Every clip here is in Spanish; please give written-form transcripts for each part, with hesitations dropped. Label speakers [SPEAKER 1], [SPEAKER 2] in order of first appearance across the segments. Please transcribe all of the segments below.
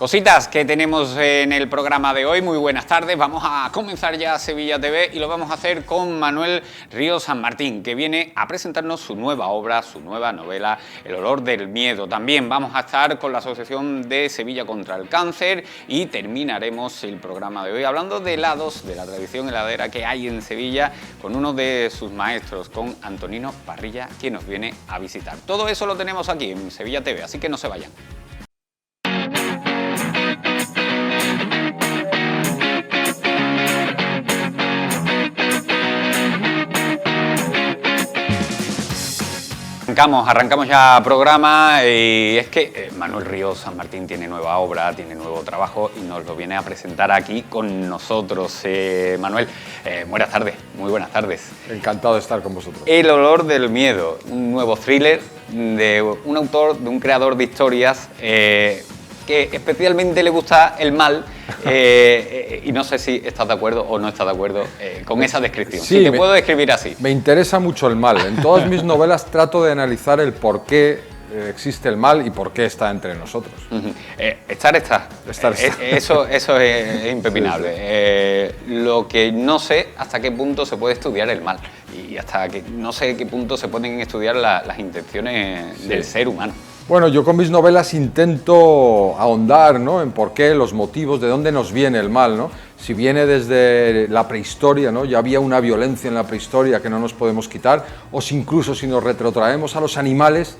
[SPEAKER 1] Cositas que tenemos en el programa de hoy. Muy buenas tardes. Vamos a comenzar ya Sevilla TV y lo vamos a hacer con Manuel Ríos San Martín, que viene a presentarnos su nueva obra, su nueva novela, El olor del miedo. También vamos a estar con la Asociación de Sevilla contra el Cáncer y terminaremos el programa de hoy hablando de helados, de la tradición heladera que hay en Sevilla, con uno de sus maestros, con Antonino Parrilla, quien nos viene a visitar. Todo eso lo tenemos aquí en Sevilla TV, así que no se vayan. Arrancamos ya programa y es que Manuel Ríos San Martín tiene nueva obra, tiene nuevo trabajo y nos lo viene a presentar aquí con nosotros. Manuel, buenas tardes, muy buenas tardes.
[SPEAKER 2] Encantado de estar con vosotros.
[SPEAKER 1] El olor del miedo, un nuevo thriller de un autor, de un creador de historias que especialmente le gusta el mal y no sé si estás de acuerdo o no estás de acuerdo con esa descripción.
[SPEAKER 2] Sí,
[SPEAKER 1] si te puedo describir así.
[SPEAKER 2] Me interesa mucho el mal. En todas mis novelas trato de analizar el por qué existe el mal y por qué está entre nosotros.
[SPEAKER 1] Estar. Eso es impepinable. Sí. Lo que no sé hasta qué punto se puede estudiar el mal y hasta que no sé qué punto se pueden estudiar las intenciones del ser humano.
[SPEAKER 2] Bueno, yo con mis novelas intento ahondar, ¿no?, en por qué, los motivos, de dónde nos viene el mal, ¿no? Si viene desde la prehistoria, ¿no? Ya había una violencia en la prehistoria que no nos podemos quitar, o si incluso si nos retrotraemos a los animales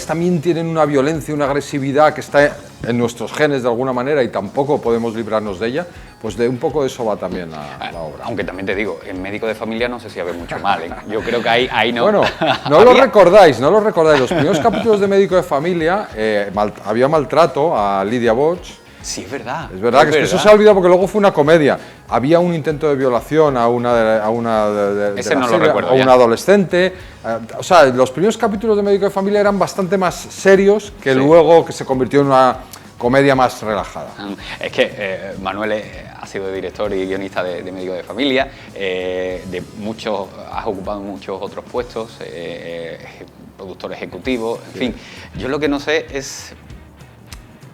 [SPEAKER 2] también tienen una violencia, una agresividad que está en nuestros genes de alguna manera y tampoco podemos librarnos de ella, pues de un poco de eso va también la obra.
[SPEAKER 1] Aunque también te digo, en Médico de Familia no sé si había mucho mal, ¿eh? Yo creo que ahí no...
[SPEAKER 2] Bueno, no lo recordáis, los primeros capítulos de Médico de Familia había maltrato a Lidia Bosch.
[SPEAKER 1] Sí, es verdad.
[SPEAKER 2] Es verdad que eso se ha olvidado porque luego fue una comedia. Había un intento de violación a una adolescente. O sea, los primeros capítulos de Médico de Familia eran bastante más serios que luego que se convirtió en una comedia más relajada.
[SPEAKER 1] Es que Manuel ha sido director y guionista de Médico de Familia, has ocupado muchos otros puestos, productor ejecutivo, en fin. Yo lo que no sé es...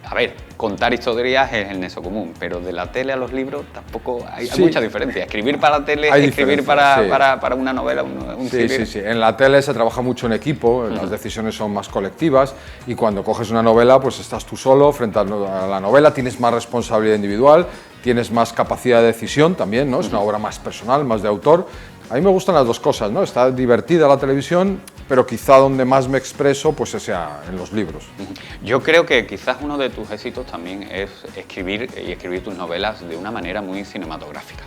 [SPEAKER 1] A ver, contar historias es el nexo común, pero de la tele a los libros tampoco hay mucha diferencia. Escribir para la tele, escribir para una novela, un thriller.
[SPEAKER 2] Sí. En la tele se trabaja mucho en equipo, las decisiones son más colectivas y cuando coges una novela, pues estás tú solo frente a la novela, tienes más responsabilidad individual, tienes más capacidad de decisión también, ¿no? Es una obra más personal, más de autor. A mí me gustan las dos cosas, ¿no? Está divertida la televisión, pero quizá donde más me expreso pues sea en los libros.
[SPEAKER 1] Yo creo que quizás uno de tus éxitos también es escribir tus novelas de una manera muy cinematográfica.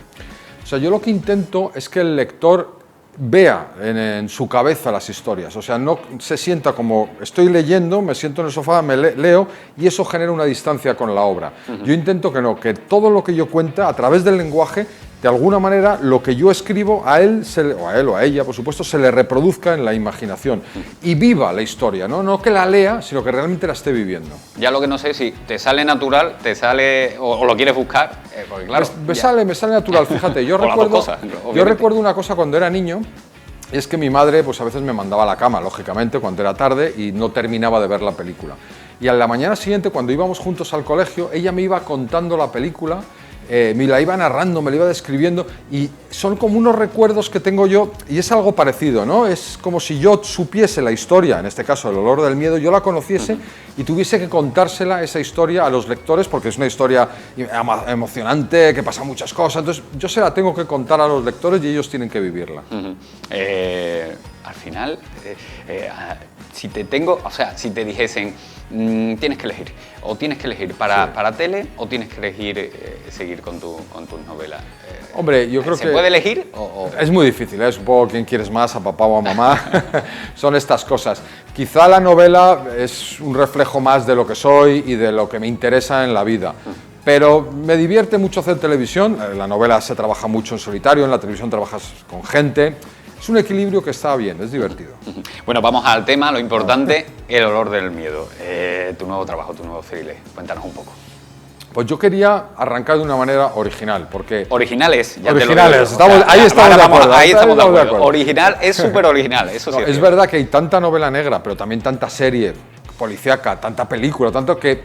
[SPEAKER 2] O sea, yo lo que intento es que el lector vea en su cabeza las historias, o sea, no se sienta como estoy leyendo, me siento en el sofá, me leo y eso genera una distancia con la obra. Yo intento que todo lo que yo cuenta a través del lenguaje, de alguna manera, lo que yo escribo a él o a ella, por supuesto, se le reproduzca en la imaginación y viva la historia, no que la lea, sino que realmente la esté viviendo.
[SPEAKER 1] Ya lo que no sé si te sale natural, o lo quieres buscar, porque claro...
[SPEAKER 2] Me sale natural, fíjate, yo recuerdo una cosa cuando era niño, y es que mi madre pues a veces me mandaba a la cama, lógicamente, cuando era tarde y no terminaba de ver la película. Y a la mañana siguiente, cuando íbamos juntos al colegio, ella me iba contando la película, me la iba narrando, me la iba describiendo y son como unos recuerdos que tengo yo y es algo parecido, ¿no? Es como si yo supiese la historia, en este caso El olor del miedo, yo la conociese y tuviese que contársela esa historia a los lectores porque es una historia emocionante, que pasa muchas cosas, entonces yo se la tengo que contar a los lectores y ellos tienen que vivirla.
[SPEAKER 1] Al final, si te dijesen tienes que elegir, o tienes que elegir para tele o tienes que elegir seguir con tus novelas.
[SPEAKER 2] Hombre, yo creo que...
[SPEAKER 1] ¿Se puede elegir?
[SPEAKER 2] Es muy difícil, ¿eh? Supongo quién quieres más, a papá o a mamá. Son estas cosas. Quizá la novela es un reflejo más de lo que soy y de lo que me interesa en la vida. Pero me divierte mucho hacer televisión. En la novela se trabaja mucho en solitario, en la televisión trabajas con gente. Es un equilibrio que está bien, es divertido.
[SPEAKER 1] Bueno, vamos al tema, lo importante, El olor del miedo. Tu nuevo trabajo, tu nuevo thriller. Cuéntanos un poco.
[SPEAKER 2] Pues yo quería arrancar de una manera original, porque...
[SPEAKER 1] Originales, ya
[SPEAKER 2] originales,
[SPEAKER 1] te lo digo.
[SPEAKER 2] ahí estamos de acuerdo.
[SPEAKER 1] Ahí estamos de acuerdo. Original, es súper original, eso sí.
[SPEAKER 2] Es verdad que hay tanta novela negra, pero también tanta serie policíaca, tanta película, tanto que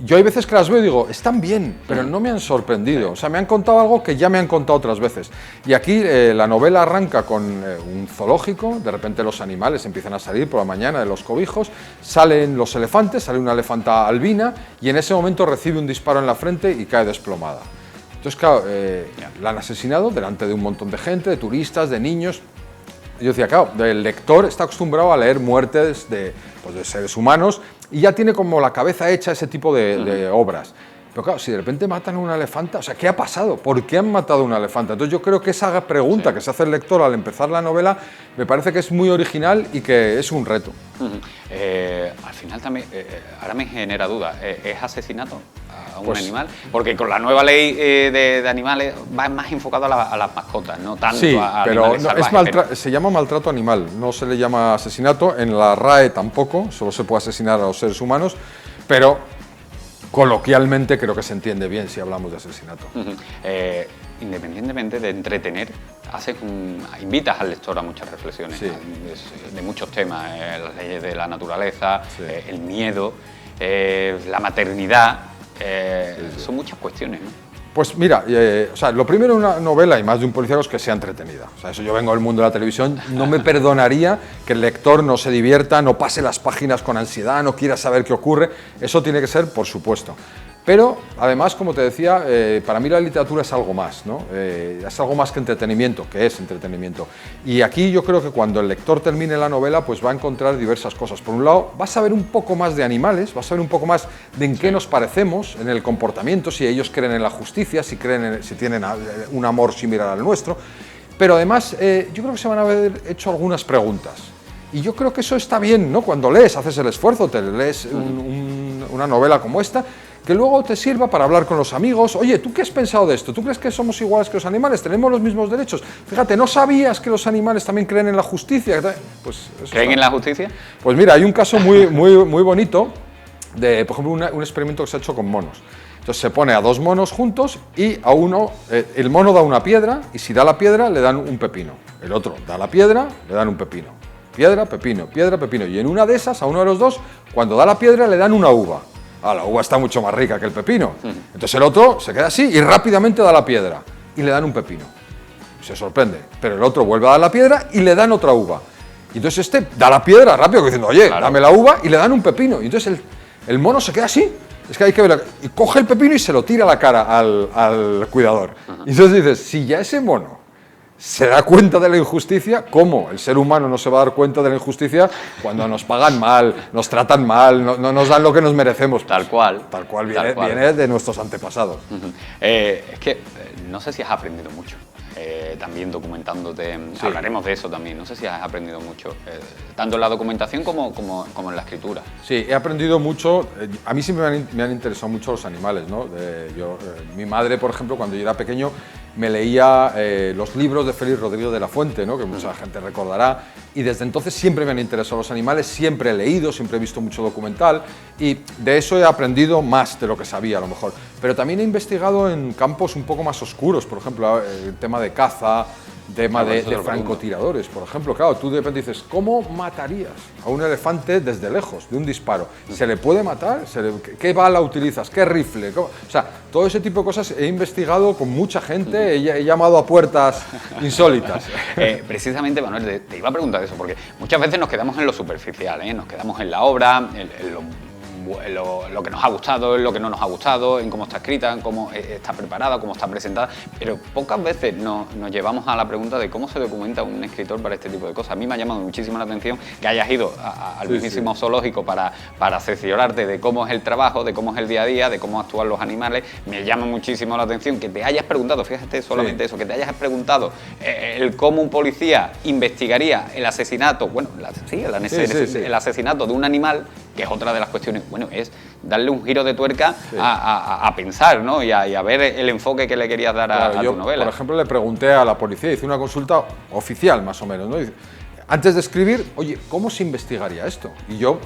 [SPEAKER 2] yo hay veces que las veo y digo, están bien, pero no me han sorprendido. O sea, me han contado algo que ya me han contado otras veces. Y aquí la novela arranca con un zoológico, de repente los animales empiezan a salir por la mañana de los cobijos, salen los elefantes, sale una elefanta albina y en ese momento recibe un disparo en la frente y cae desplomada. Entonces, claro, la han asesinado delante de un montón de gente, de turistas, de niños. Yo decía, claro, el lector está acostumbrado a leer muertes de seres humanos y ya tiene como la cabeza hecha ese tipo de obras. Pero claro, si de repente matan a una elefanta, o sea, ¿qué ha pasado? ¿Por qué han matado a una elefanta? Entonces yo creo que esa pregunta que se hace el lector al empezar la novela me parece que es muy original y que es un reto.
[SPEAKER 1] Al final también, ahora me genera duda, ¿es asesinato a un animal? Porque con la nueva ley de animales va más enfocado a las mascotas, no tanto a animales salvajes.
[SPEAKER 2] Se llama maltrato animal, no se le llama asesinato, en la RAE tampoco, solo se puede asesinar a los seres humanos, pero coloquialmente creo que se entiende bien si hablamos de asesinato.
[SPEAKER 1] Independientemente de entretener, invitas al lector a muchas reflexiones de muchos temas, las leyes de la naturaleza, el miedo, la maternidad, son muchas cuestiones, ¿no?
[SPEAKER 2] Pues mira, o sea, lo primero en una novela y más de un policíaco es que sea entretenida. O sea, eso yo vengo del mundo de la televisión, no me perdonaría que el lector no se divierta, no pase las páginas con ansiedad, no quiera saber qué ocurre. Eso tiene que ser, por supuesto. Pero, además, como te decía, para mí la literatura es algo más, ¿no? Es algo más que entretenimiento, que es entretenimiento. Y aquí yo creo que cuando el lector termine la novela, pues va a encontrar diversas cosas. Por un lado, vas a ver un poco más de animales, vas a ver un poco más de en qué nos parecemos, en el comportamiento, si ellos creen en la justicia, si tienen un amor similar al nuestro. Pero además, yo creo que se van a haber hecho algunas preguntas. Y yo creo que eso está bien, ¿no? Cuando lees, haces el esfuerzo, te lees una novela como esta, que luego te sirva para hablar con los amigos. Oye, ¿tú qué has pensado de esto? ¿Tú crees que somos iguales que los animales? ¿Tenemos los mismos derechos? Fíjate, ¿no sabías que los animales también creen en la justicia? Pues
[SPEAKER 1] ¿creen en la justicia?
[SPEAKER 2] Pues mira, hay un caso muy bonito de, por ejemplo, un experimento que se ha hecho con monos. Entonces se pone a dos monos juntos y a uno, el mono da una piedra y si da la piedra le dan un pepino. El otro da la piedra, le dan un pepino. Piedra, pepino, piedra, pepino. Y en una de esas, a uno de los dos, cuando da la piedra le dan una uva. La uva está mucho más rica que el pepino. Entonces el otro se queda así y rápidamente da la piedra y le dan un pepino. Se sorprende, pero el otro vuelve a dar la piedra y le dan otra uva. Y entonces este da la piedra rápido diciendo, oye, dame la uva, y le dan un pepino. Y entonces el mono se queda así. Es que hay que ver, y coge el pepino y se lo tira a la cara al cuidador. Y entonces dices, si ya ese mono se da cuenta de la injusticia, ¿cómo el ser humano no se va a dar cuenta de la injusticia cuando nos pagan mal, nos tratan mal, no nos dan lo que nos merecemos?
[SPEAKER 1] Tal cual.
[SPEAKER 2] Tal cual viene de nuestros antepasados.
[SPEAKER 1] Es que no sé si has aprendido mucho. También documentándote, hablaremos de eso también, no sé si has aprendido mucho, tanto en la documentación como en la escritura.
[SPEAKER 2] Sí, he aprendido mucho, a mí siempre me han interesado mucho los animales, ¿no? Mi madre, por ejemplo, cuando yo era pequeño, me leía los libros de Félix Rodríguez de la Fuente, ¿no? Que mucha gente recordará, y desde entonces siempre me han interesado los animales, siempre he leído, siempre he visto mucho documental, y de eso he aprendido más de lo que sabía a lo mejor. Pero también he investigado en campos un poco más oscuros, por ejemplo, el tema de caza, tema de francotiradores, por ejemplo. Claro, tú de repente dices, ¿cómo matarías a un elefante desde lejos, de un disparo? ¿Se le puede matar? ¿Qué bala utilizas? ¿Qué rifle? O sea, todo ese tipo de cosas he investigado con mucha gente, he llamado a puertas insólitas.
[SPEAKER 1] Precisamente, Manuel, te iba a preguntar eso, porque muchas veces nos quedamos en lo superficial, nos quedamos en la obra, lo que nos ha gustado, en lo que no nos ha gustado, en cómo está escrita, en cómo está preparada, cómo está presentada, pero pocas veces nos llevamos a la pregunta de cómo se documenta un escritor para este tipo de cosas. A mí me ha llamado muchísimo la atención que hayas ido al mismísimo zoológico para cerciorarte de cómo es el trabajo, de cómo es el día a día, de cómo actúan los animales. Me llama muchísimo la atención que te hayas preguntado, fíjate solamente eso, que te hayas preguntado el cómo un policía investigaría el asesinato, el asesinato de un animal, que es otra de las cuestiones. Bueno, es darle un giro de tuerca a pensar, ¿no? Y a ver el enfoque que le querías dar a tu novela.
[SPEAKER 2] Por ejemplo, le pregunté a la policía, hice una consulta oficial más o menos, ¿no? Antes de escribir, oye, ¿cómo se investigaría esto? Y yo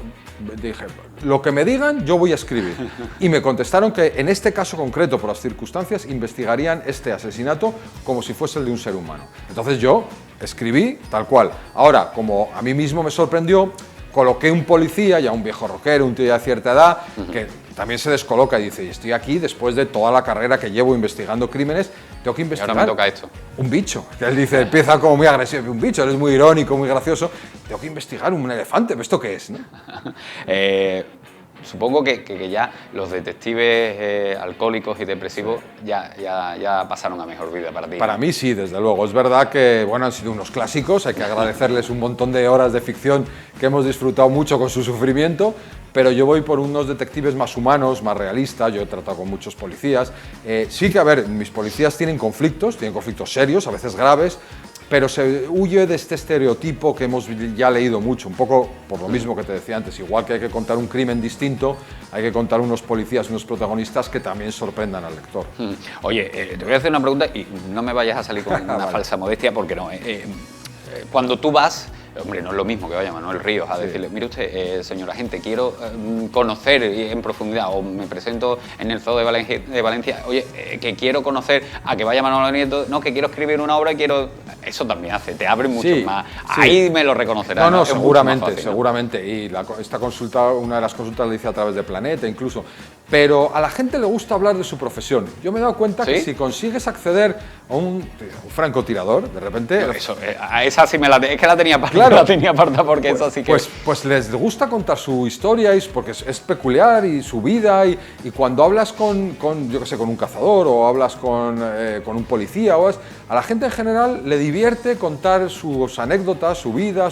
[SPEAKER 2] dije, lo que me digan, yo voy a escribir. Y me contestaron que en este caso concreto, por las circunstancias, investigarían este asesinato como si fuese el de un ser humano. Entonces yo escribí tal cual. Ahora, como a mí mismo me sorprendió, coloqué un policía, ya un viejo rockero, un tío ya de cierta edad, que también se descoloca y dice, y estoy aquí después de toda la carrera que llevo investigando crímenes, tengo que investigar.
[SPEAKER 1] Y ahora me toca esto.
[SPEAKER 2] Un bicho. Que él dice, empieza como muy agresivo, un bicho, él es muy irónico, muy gracioso. Tengo que investigar un elefante, ¿esto qué es? ¿No?
[SPEAKER 1] Supongo que ya los detectives alcohólicos y depresivos ya pasaron a mejor vida para ti.
[SPEAKER 2] Para mí sí, desde luego. Es verdad que bueno, han sido unos clásicos, hay que agradecerles un montón de horas de ficción que hemos disfrutado mucho con su sufrimiento, pero yo voy por unos detectives más humanos, más realistas. Yo he tratado con muchos policías. Sí que, a ver, mis policías tienen conflictos serios, a veces graves, pero se huye de este estereotipo que hemos ya leído mucho, un poco por lo mismo que te decía antes, igual que hay que contar un crimen distinto, hay que contar unos policías, unos protagonistas que también sorprendan al lector.
[SPEAKER 1] Oye, te voy a hacer una pregunta y no me vayas a salir con una
[SPEAKER 2] vale.
[SPEAKER 1] falsa modestia, porque no. Cuando tú vas, hombre, no es lo mismo que vaya Manuel Ríos a decirle, mire usted, señor agente, quiero conocer en profundidad, o me presento en el Zoo de Valencia, oye, que quiero conocer, a que vaya Manuel Nieto, no, que quiero escribir una obra, eso también te abre mucho más. Sí. Ahí me lo reconocerás.
[SPEAKER 2] No, seguramente. Y esta consulta, una de las consultas la hice a través de Planeta incluso. Pero a la gente le gusta hablar de su profesión. Yo me he dado cuenta que si consigues acceder a un francotirador, de repente...
[SPEAKER 1] A esa sí es que la tenía apartada,
[SPEAKER 2] claro,
[SPEAKER 1] porque eso sí que...
[SPEAKER 2] Pues les gusta contar su historia, porque es peculiar, y su vida, y cuando hablas con yo qué sé, con un cazador, o hablas con un policía, a la gente en general le divierte contar sus anécdotas, su vida,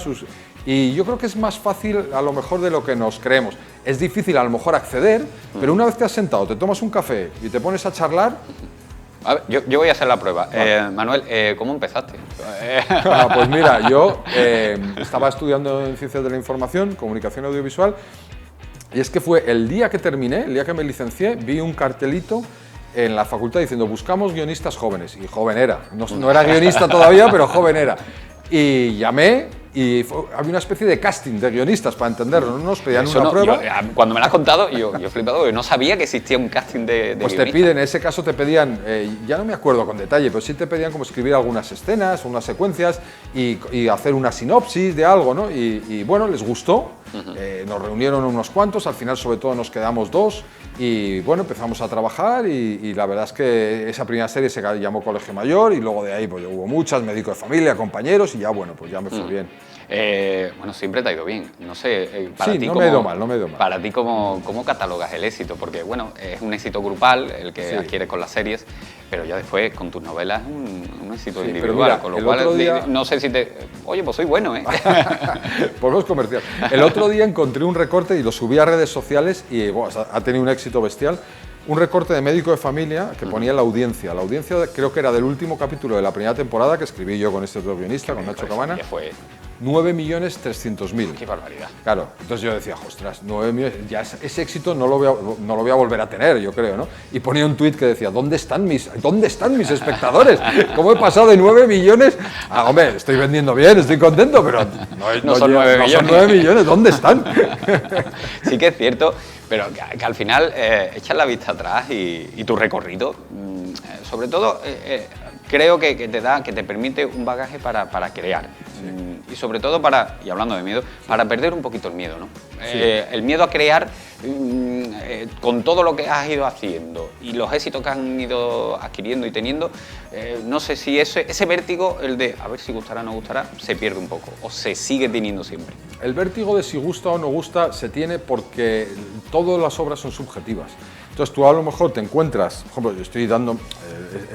[SPEAKER 2] y yo creo que es más fácil a lo mejor de lo que nos creemos. Es difícil a lo mejor acceder, pero una vez te has sentado, te tomas un café y te pones a charlar...
[SPEAKER 1] A ver, yo voy a hacer la prueba. Vale. Manuel, ¿cómo empezaste?
[SPEAKER 2] Pues mira, yo estaba estudiando en Ciencias de la Información, Comunicación Audiovisual, y es que fue el día que terminé, el día que me licencié, vi un cartelito en la facultad diciendo, buscamos guionistas jóvenes, y joven era, no era guionista todavía, pero joven era. Y llamé, y había una especie de casting de guionistas, para entenderlo, ¿no? Nos pedían una prueba.
[SPEAKER 1] Cuando me lo has contado, yo he flipado, porque no sabía que existía un casting de
[SPEAKER 2] pues
[SPEAKER 1] guionistas.
[SPEAKER 2] Te piden, en ese caso te pedían, ya no me acuerdo con detalle, pero sí te pedían como escribir algunas escenas, unas secuencias, y hacer una sinopsis de algo, ¿no? Y bueno, les gustó, nos reunieron unos cuantos, al final sobre todo nos quedamos 2, y bueno, empezamos a trabajar, y la verdad es que esa primera serie se llamó Colegio Mayor, y luego de ahí pues hubo muchas, médico de familia, compañeros, y ya bueno, pues ya me fue bien.
[SPEAKER 1] Bueno, siempre te ha ido bien. No sé,
[SPEAKER 2] para ti no me ha ido mal.
[SPEAKER 1] Para ti, ¿cómo catalogas el éxito? Porque, bueno, es un éxito grupal el que adquieres con las series, pero ya después con tus novelas es un éxito individual. Mira, con lo cual, no sé si Oye, pues soy bueno, ¿eh?
[SPEAKER 2] Pues comercial. El otro día encontré un recorte y lo subí a redes sociales y bueno, ha tenido un éxito bestial. Un recorte de Médico de Familia que ponía la audiencia. La audiencia creo que era del último capítulo de la primera temporada que escribí yo con este otro guionista, con Nacho Cabana. 9.300.000.
[SPEAKER 1] ¡Qué barbaridad!
[SPEAKER 2] Claro, entonces yo decía, ostras, 9 millones, ya ese éxito no lo voy a volver a tener, yo creo, ¿no? Y ponía un tuit que decía, ¿dónde están mis espectadores? ¿Cómo he pasado de 9 millones? Hombre, estoy vendiendo bien, estoy contento, pero
[SPEAKER 1] no son 9 millones.
[SPEAKER 2] No son 9 millones, ¿dónde están?
[SPEAKER 1] Sí que es cierto, pero que al final echas la vista atrás y tu recorrido, sobre todo, creo que te permite un bagaje para crear. Sí. Y sobre todo y hablando de miedo, para perder un poquito el miedo, ¿no? Sí. El miedo a crear, con todo lo que has ido haciendo y los éxitos que han ido adquiriendo y teniendo, no sé si ese vértigo, el de a ver si gustará o no gustará, se pierde un poco o se sigue teniendo siempre.
[SPEAKER 2] El vértigo de si gusta o no gusta se tiene porque todas las obras son subjetivas. Entonces tú a lo mejor te encuentras, por ejemplo, yo estoy dando,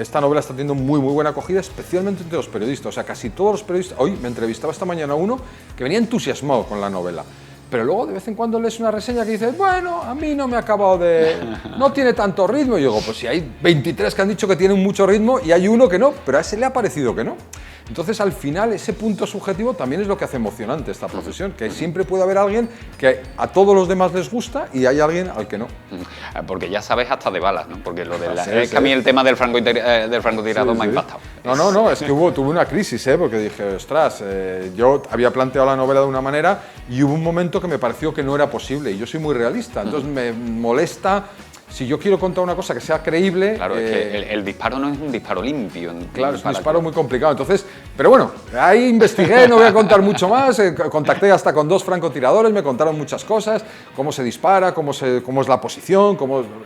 [SPEAKER 2] esta novela está teniendo muy buena acogida, especialmente entre los periodistas, o sea, casi todos los periodistas, hoy me entrevistaba esta mañana uno que venía entusiasmado con la novela, pero luego de vez en cuando lees una reseña que dice, bueno, a mí no me ha acabado no tiene tanto ritmo, y yo digo, pues si hay 23 que han dicho que tienen mucho ritmo y hay uno que no, pero a ese le ha parecido que no. Entonces, al final, ese punto subjetivo también es lo que hace emocionante esta profesión, que siempre puede haber alguien que a todos los demás les gusta y hay alguien al que no.
[SPEAKER 1] Porque ya sabes hasta de balas, ¿no? Porque es que a mí el tema del francotirador me ha impactado.
[SPEAKER 2] No, es que tuve una crisis, porque dije, ostras, yo había planteado la novela de una manera y hubo un momento que me pareció que no era posible y yo soy muy realista, entonces me molesta Si yo quiero contar una cosa que sea creíble...
[SPEAKER 1] Claro, es que el disparo no es un disparo limpio.
[SPEAKER 2] Claro, es un disparo muy complicado. Entonces, pero bueno, ahí investigué, no voy a contar mucho más. Contacté hasta con 2 francotiradores, me contaron muchas cosas, cómo se dispara, cómo es la posición,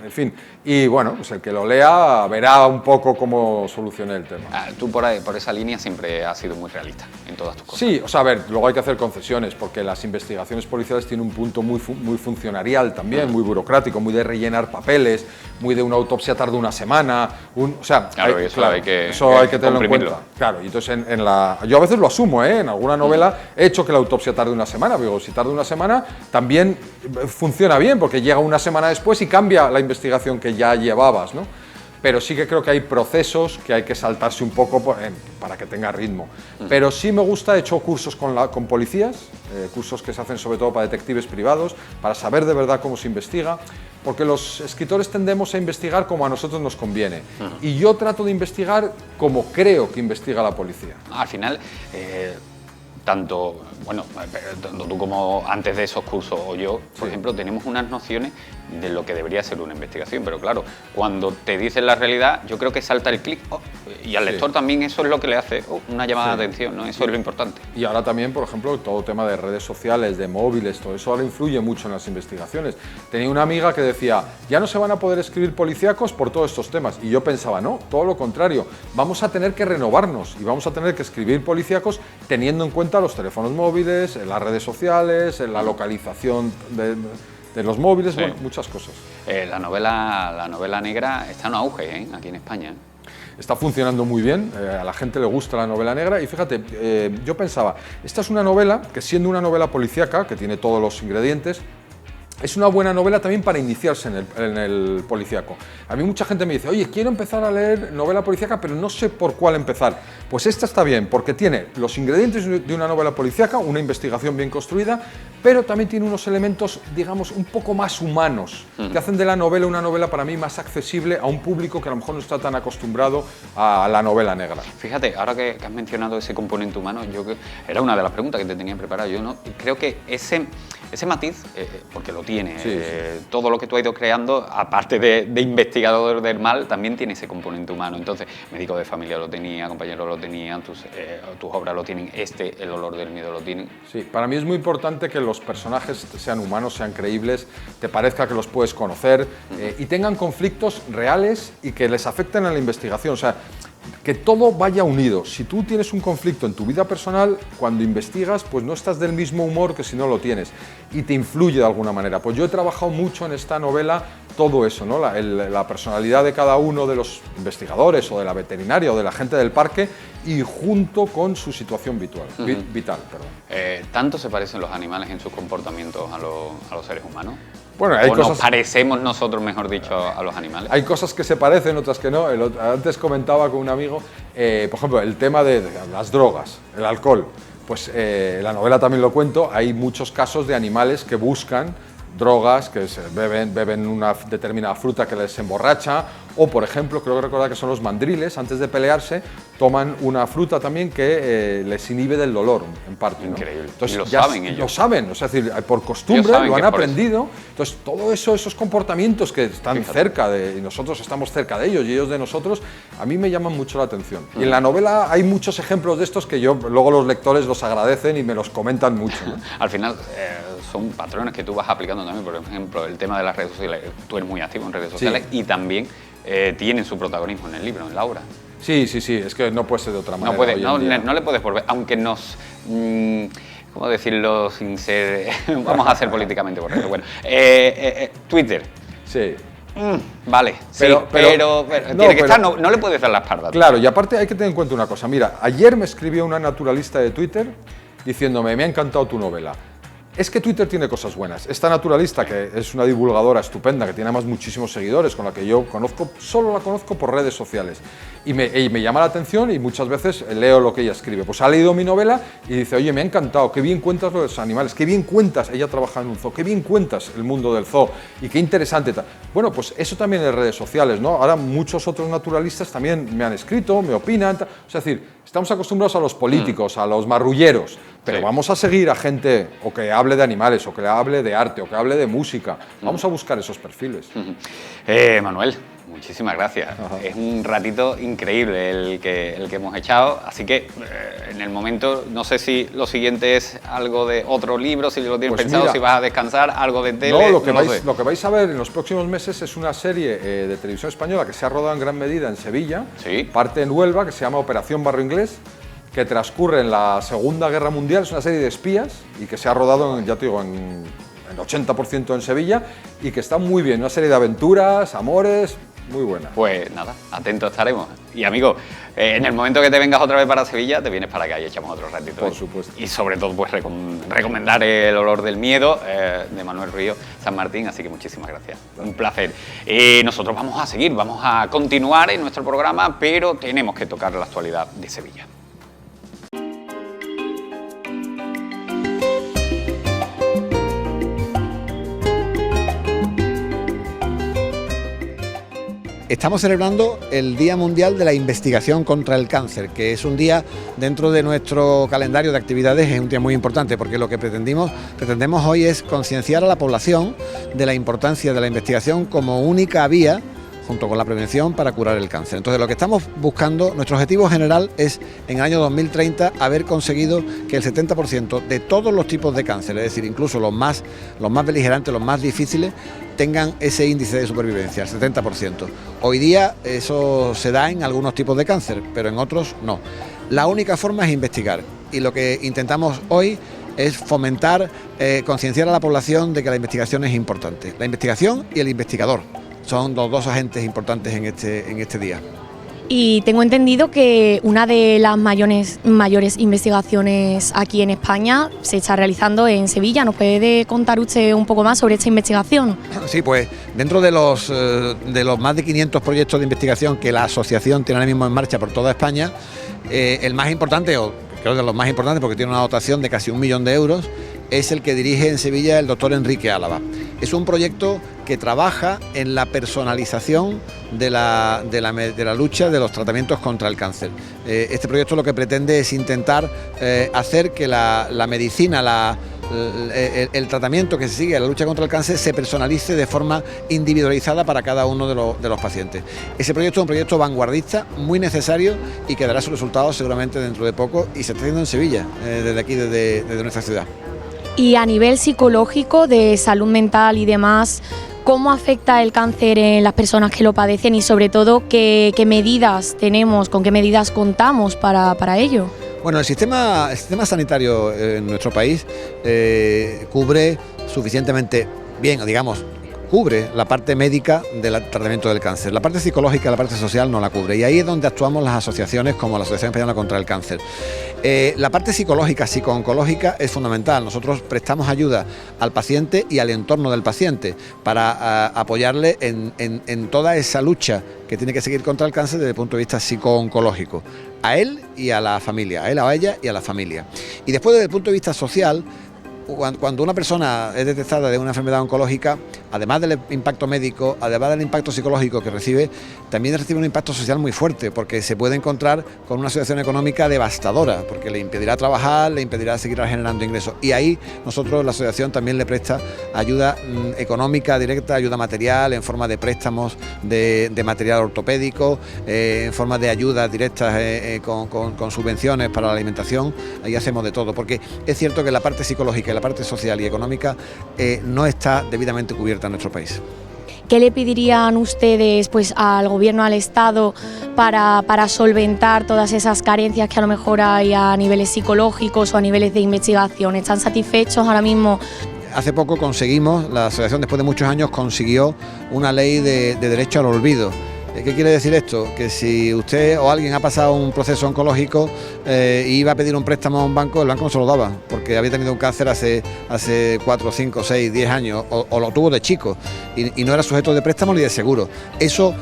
[SPEAKER 2] en fin. Y bueno, pues el que lo lea verá un poco cómo solucioné el tema.
[SPEAKER 1] Tú por esa línea siempre has sido muy realista en todas tus cosas.
[SPEAKER 2] Sí, o sea, a ver, luego hay que hacer concesiones, porque las investigaciones policiales tienen un punto muy funcionarial también, muy burocrático, muy de rellenar papeles, muy de una autopsia tarda una semana, o sea,
[SPEAKER 1] claro, eso hay que
[SPEAKER 2] tenerlo en cuenta. Claro, y entonces yo a veces lo asumo, en alguna novela he hecho que la autopsia tarde una semana, digo, si tarda una semana también funciona bien, porque llega una semana después y cambia la investigación que ya llevabas, ¿no? Pero sí que creo que hay procesos que hay que saltarse un poco para que tenga ritmo. Pero sí me gusta, he hecho cursos con policías, cursos que se hacen sobre todo para detectives privados, para saber de verdad cómo se investiga, porque los escritores tendemos a investigar como a nosotros nos conviene. Y yo trato de investigar como creo que investiga la policía.
[SPEAKER 1] Al final... tanto tú como antes de esos cursos o yo, por ejemplo, tenemos unas nociones de lo que debería ser una investigación, pero claro, cuando te dicen la realidad, yo creo que salta el clic, y al lector también eso es lo que le hace una llamada de atención, ¿no? Eso es lo importante.
[SPEAKER 2] Y ahora también, por ejemplo, todo el tema de redes sociales, de móviles, todo eso ahora influye mucho en las investigaciones. Tenía una amiga que decía, ya no se van a poder escribir policíacos por todos estos temas, y yo pensaba, no, todo lo contrario, vamos a tener que renovarnos y vamos a tener que escribir policíacos teniendo en cuenta los teléfonos móviles, las redes sociales, la localización de los móviles, bueno, muchas cosas.
[SPEAKER 1] La novela negra está en auge, aquí en España.
[SPEAKER 2] Está funcionando muy bien, a la gente le gusta la novela negra y fíjate, yo pensaba, esta es una novela que siendo una novela policíaca, que tiene todos los ingredientes, es una buena novela también para iniciarse en el policíaco. A mí mucha gente me dice, oye, quiero empezar a leer novela policíaca, pero no sé por cuál empezar. Pues esta está bien, porque tiene los ingredientes de una novela policíaca, una investigación bien construida, pero también tiene unos elementos, digamos, un poco más humanos, que hacen de la novela una novela para mí más accesible a un público que a lo mejor no está tan acostumbrado a la novela negra.
[SPEAKER 1] Fíjate, ahora que has mencionado ese componente humano, era una de las preguntas que te tenía preparado. Yo no creo que ese matiz, porque lo tiene, todo lo que tú has ido creando, aparte de investigador del mal, también tiene ese componente humano. Entonces, Médico de familia lo tenía, Compañeros lo tenían, tus obras lo tienen, El olor del miedo lo tienen.
[SPEAKER 2] Sí, para mí es muy importante que los personajes sean humanos, sean creíbles, te parezca que los puedes conocer y tengan conflictos reales y que les afecten a la investigación. O sea, que todo vaya unido. Si tú tienes un conflicto en tu vida personal, cuando investigas, pues no estás del mismo humor que si no lo tienes y te influye de alguna manera. Pues yo he trabajado mucho en esta novela todo eso, ¿no? La personalidad de cada uno de los investigadores o de la veterinaria o de la gente del parque y junto con su situación vital.
[SPEAKER 1] ¿Tanto se parecen los animales en sus comportamientos a los seres humanos?
[SPEAKER 2] Bueno,
[SPEAKER 1] nos parecemos nosotros, mejor dicho, a los animales.
[SPEAKER 2] Hay cosas que se parecen, otras que no. Antes comentaba con un amigo, por ejemplo, el tema de las drogas, el alcohol. Pues en la novela también lo cuento, hay muchos casos de animales que buscan drogas, que beben una determinada fruta que les emborracha, o por ejemplo, creo que recordar que son los mandriles, antes de pelearse, toman una fruta también que les inhibe del dolor, en parte.
[SPEAKER 1] Increíble.
[SPEAKER 2] ¿No? Entonces,
[SPEAKER 1] y lo saben ellos.
[SPEAKER 2] Lo saben, o sea, es decir, por costumbre lo han aprendido. Entonces, todo esos comportamientos que están cerca y nosotros estamos cerca de ellos y ellos de nosotros, a mí me llaman mucho la atención. Y en la novela hay muchos ejemplos de estos que luego los lectores los agradecen y me los comentan mucho, ¿no?
[SPEAKER 1] Al final, son patrones que tú vas aplicando también, por ejemplo, el tema de las redes sociales. Tú eres muy activo en redes sociales y también tienen su protagonismo en el libro, en la obra.
[SPEAKER 2] Sí, es que no puede ser de otra manera.
[SPEAKER 1] No le puedes volver, aunque nos... ¿cómo decirlo sin ser...? Vamos a ser políticamente correctos. Bueno, Twitter.
[SPEAKER 2] Sí.
[SPEAKER 1] Vale, pero tiene que estar, no le puedes dar la espalda.
[SPEAKER 2] Claro, y aparte hay que tener en cuenta una cosa. Mira, ayer me escribió una naturalista de Twitter diciéndome, me ha encantado tu novela. Es que Twitter tiene cosas buenas. Esta naturalista, que es una divulgadora estupenda, que tiene además muchísimos seguidores, con la que yo solo la conozco por redes sociales. Y me llama la atención y muchas veces leo lo que ella escribe. Pues ha leído mi novela y dice, oye, me ha encantado, qué bien cuentas lo de los animales, qué bien cuentas, ella trabaja en un zoo, qué bien cuentas el mundo del zoo y qué interesante. Bueno, pues eso también en redes sociales, ¿no? Ahora muchos otros naturalistas también me han escrito, me opinan. O sea, es decir, estamos acostumbrados a los políticos, a los marrulleros. Pero vamos a seguir a gente o que hable de animales, o que hable de arte, o que hable de música. Vamos a buscar esos perfiles.
[SPEAKER 1] Manuel, muchísimas gracias. Es un ratito increíble el que hemos echado, así que en el momento, no sé si lo siguiente es algo de otro libro, si lo tienes
[SPEAKER 2] pues
[SPEAKER 1] pensado,
[SPEAKER 2] mira,
[SPEAKER 1] si vas a descansar, algo de tele.
[SPEAKER 2] No, lo que vais a ver en los próximos meses es una serie de televisión española que se ha rodado en gran medida en Sevilla, parte en Huelva, que se llama Operación Barrio Inglés, que transcurre en la Segunda Guerra Mundial. Es una serie de espías y que se ha rodado, ya te digo, en 80% en Sevilla, y que está muy bien, una serie de aventuras, amores, muy buena.
[SPEAKER 1] Pues nada, atentos estaremos. Y amigo, en el momento que te vengas otra vez para Sevilla, te vienes para acá y echamos otro ratito.
[SPEAKER 2] Por supuesto.
[SPEAKER 1] Y sobre todo, pues recomendar El olor del miedo, de Manuel Ríos San Martín, así que muchísimas gracias. Un placer. Nosotros vamos a seguir, vamos a continuar en nuestro programa, pero tenemos que tocar la actualidad de Sevilla.
[SPEAKER 3] Estamos celebrando el Día Mundial de la Investigación contra el Cáncer, que es un día dentro de nuestro calendario de actividades, es un día muy importante porque lo que pretendemos hoy es concienciar a la población de la importancia de la investigación como única vía, junto con la prevención, para curar el cáncer. Entonces, lo que estamos buscando, nuestro objetivo general es, en el año 2030, haber conseguido que el 70% de todos los tipos de cáncer, es decir, incluso los más beligerantes, los más difíciles, tengan ese índice de supervivencia, el 70%. Hoy día eso se da en algunos tipos de cáncer, pero en otros no. La única forma es investigar, y lo que intentamos hoy es fomentar, concienciar a la población de que la investigación es importante. La investigación y el investigador son los dos agentes importantes en este día.
[SPEAKER 4] Y tengo entendido que una de las mayores investigaciones aquí en España se está realizando en Sevilla. ¿Nos puede contar usted un poco más sobre esta investigación?
[SPEAKER 3] Sí, pues dentro de los más de 500 proyectos de investigación que la asociación tiene ahora mismo en marcha por toda España, el más importante, o creo de los más importantes porque tiene una dotación de casi 1 millón de euros, es el que dirige en Sevilla el doctor Enrique Álava. Es un proyecto que trabaja en la personalización de la lucha de los tratamientos contra el cáncer. Este proyecto lo que pretende es intentar hacer que la medicina, el tratamiento que se sigue en la lucha contra el cáncer se personalice de forma individualizada para cada uno de los pacientes. Ese proyecto es un proyecto vanguardista, muy necesario, y que dará sus resultados seguramente dentro de poco, y se está haciendo en Sevilla, desde aquí, desde nuestra ciudad.
[SPEAKER 4] Y a nivel psicológico, de salud mental y demás, ¿cómo afecta el cáncer en las personas que lo padecen? Y sobre todo, ¿qué medidas tenemos, con qué medidas contamos para ello?
[SPEAKER 3] Bueno, el sistema sanitario en nuestro país cubre suficientemente bien, digamos, cubre la parte médica del tratamiento del cáncer. La parte psicológica, la parte social no la cubre, y ahí es donde actuamos las asociaciones como la Asociación Española contra el Cáncer. La parte psicológica, psico-oncológica, es fundamental. Nosotros prestamos ayuda al paciente y al entorno del paciente para apoyarle en toda esa lucha que tiene que seguir contra el cáncer desde el punto de vista psico-oncológico, a él y a la familia, a él, a ella y a la familia. Y después, desde el punto de vista social, cuando una persona es detectada de una enfermedad oncológica, además del impacto médico, además del impacto psicológico que recibe, también recibe un impacto social muy fuerte, porque se puede encontrar con una situación económica devastadora, porque le impedirá trabajar, le impedirá seguir generando ingresos. Y ahí nosotros, la asociación, también le presta ayuda económica directa, ayuda material, en forma de préstamos de material ortopédico, en forma de ayudas directas con subvenciones para la alimentación. Ahí hacemos de todo, porque es cierto que la parte psicológica, la parte social y económica no está debidamente cubierta en nuestro país.
[SPEAKER 4] ¿Qué le pedirían ustedes, pues, al Gobierno, al Estado, para solventar todas esas carencias que a lo mejor hay a niveles psicológicos o a niveles de investigación? ¿Están satisfechos ahora mismo?
[SPEAKER 3] Hace poco conseguimos, la asociación después de muchos años consiguió una ley de derecho al olvido. ¿Qué quiere decir esto? Que si usted o alguien ha pasado un proceso oncológico y iba a pedir un préstamo a un banco, el banco no se lo daba, porque había tenido un cáncer hace 4, 5, 6, 10 años, o lo tuvo de chico, y no era sujeto de préstamo ni de seguro. Eso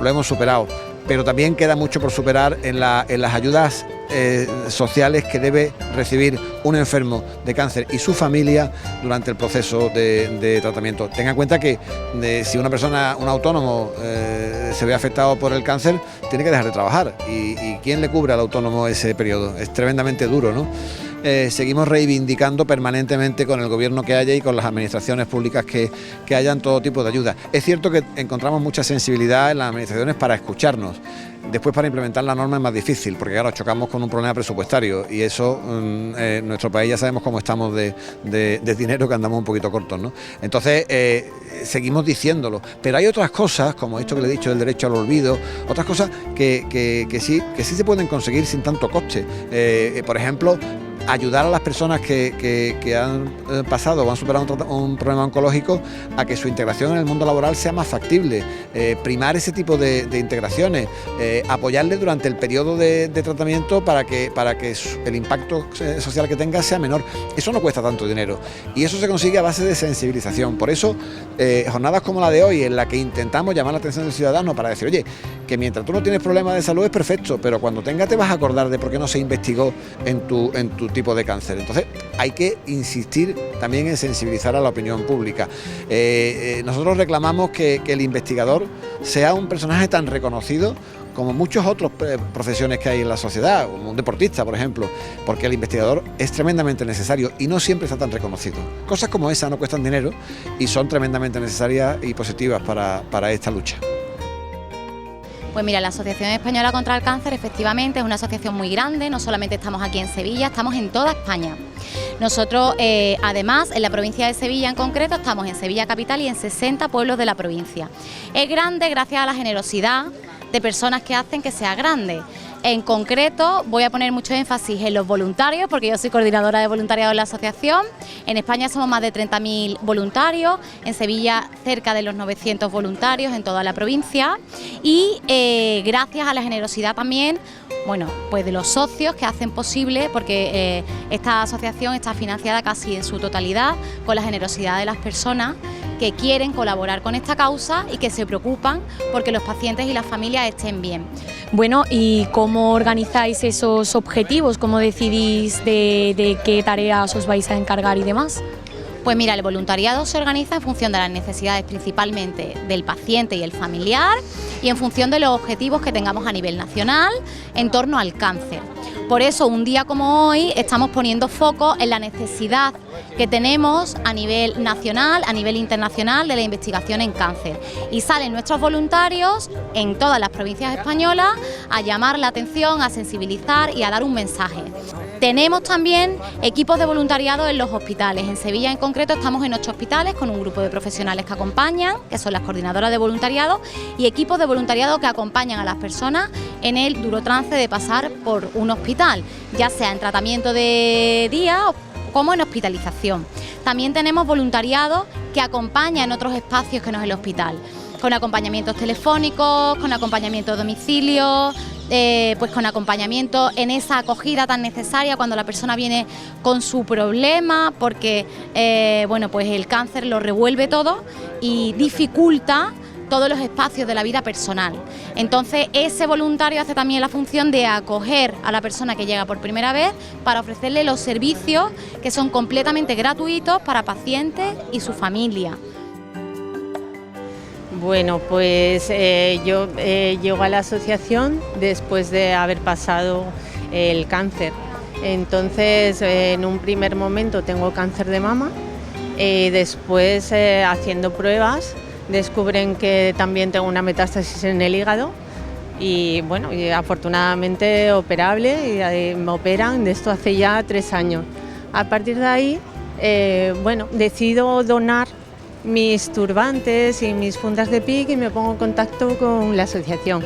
[SPEAKER 3] lo hemos superado, pero también queda mucho por superar en las ayudas sociales que debe recibir un enfermo de cáncer y su familia durante el proceso de tratamiento. Tenga en cuenta que si una persona, un autónomo, se ve afectado por el cáncer, tiene que dejar de trabajar, y ¿quién le cubre al autónomo ese periodo? Es tremendamente duro, ¿no? seguimos reivindicando permanentemente con el gobierno que haya y con las administraciones públicas que hayan todo tipo de ayuda. Es cierto que encontramos mucha sensibilidad en las administraciones para escucharnos. Después, para implementar la norma es más difícil, porque claro, chocamos con un problema presupuestario y eso, en nuestro país ya sabemos cómo estamos de dinero, que andamos un poquito cortos, ¿no? Entonces, seguimos diciéndolo, pero hay otras cosas, como esto que le he dicho, del derecho al olvido, otras cosas que sí se pueden conseguir sin tanto coste. Por ejemplo, ayudar a las personas que han pasado o han superado un problema oncológico a que su integración en el mundo laboral sea más factible, primar ese tipo de integraciones, apoyarles durante el periodo de tratamiento para que el impacto social que tenga sea menor. Eso no cuesta tanto dinero y eso se consigue a base de sensibilización. Por eso, jornadas como la de hoy, en la que intentamos llamar la atención del ciudadano para decir, oye, que mientras tú no tienes problemas de salud es perfecto, pero cuando tengas te vas a acordar de por qué no se investigó en tu tipo de cáncer. Entonces hay que insistir también en sensibilizar a la opinión pública. Nosotros reclamamos que el investigador sea un personaje tan reconocido como muchas otras profesiones que hay en la sociedad, como un deportista, por ejemplo, porque el investigador es tremendamente necesario y no siempre está tan reconocido. Cosas como esa no cuestan dinero y son tremendamente necesarias y positivas para esta lucha.
[SPEAKER 5] Pues mira, la Asociación Española contra el Cáncer efectivamente es una asociación muy grande, no solamente estamos aquí en Sevilla, estamos en toda España. Nosotros, además, en la provincia de Sevilla en concreto, estamos en Sevilla capital y en 60 pueblos de la provincia. Es grande gracias a la generosidad de personas que hacen que sea grande. En concreto, voy a poner mucho énfasis en los voluntarios, porque yo soy coordinadora de voluntariado en la asociación. En España somos más de 30.000 voluntarios, en Sevilla cerca de los 900 voluntarios en toda la provincia y gracias a la generosidad también, bueno, pues de los socios que hacen posible, porque esta asociación está financiada casi en su totalidad con la generosidad de las personas que quieren colaborar con esta causa y que se preocupan porque los pacientes y las familias estén bien.
[SPEAKER 4] Bueno, ¿y cómo organizáis esos objetivos? ¿Cómo decidís de qué tareas os vais a encargar y demás?
[SPEAKER 5] Pues mira, el voluntariado se organiza en función de las necesidades principalmente del paciente y el familiar y en función de los objetivos que tengamos a nivel nacional en torno al cáncer. Por eso, un día como hoy, estamos poniendo foco en la necesidad que tenemos a nivel nacional, a nivel internacional de la investigación en cáncer. Y salen nuestros voluntarios en todas las provincias españolas a llamar la atención, a sensibilizar y a dar un mensaje. Tenemos también equipos de voluntariado en los hospitales. En Sevilla en concreto estamos en 8 hospitales con un grupo de profesionales que acompañan, que son las coordinadoras de voluntariado, y equipos de voluntariado que acompañan a las personas en el duro trance de pasar por un hospital, ya sea en tratamiento de día como en hospitalización. También tenemos voluntariado que acompaña en otros espacios que no es el hospital, con acompañamientos telefónicos, con acompañamiento a domicilio, pues con acompañamiento en esa acogida tan necesaria cuando la persona viene con su problema, porque bueno, pues el cáncer lo revuelve todo y dificulta todos los espacios de la vida personal. Entonces, ese voluntario hace también la función de acoger a la persona que llega por primera vez para ofrecerle los servicios que son completamente gratuitos para pacientes y su familia.
[SPEAKER 6] Bueno, pues yo llego a la asociación después de haber pasado el cáncer. Entonces, en un primer momento tengo cáncer de mama, después haciendo pruebas descubren que también tengo una metástasis en el hígado y bueno, y afortunadamente operable y me operan de esto hace ya 3 años. A partir de ahí, bueno, decido donar mis turbantes y mis fundas de PIC y me pongo en contacto con la asociación.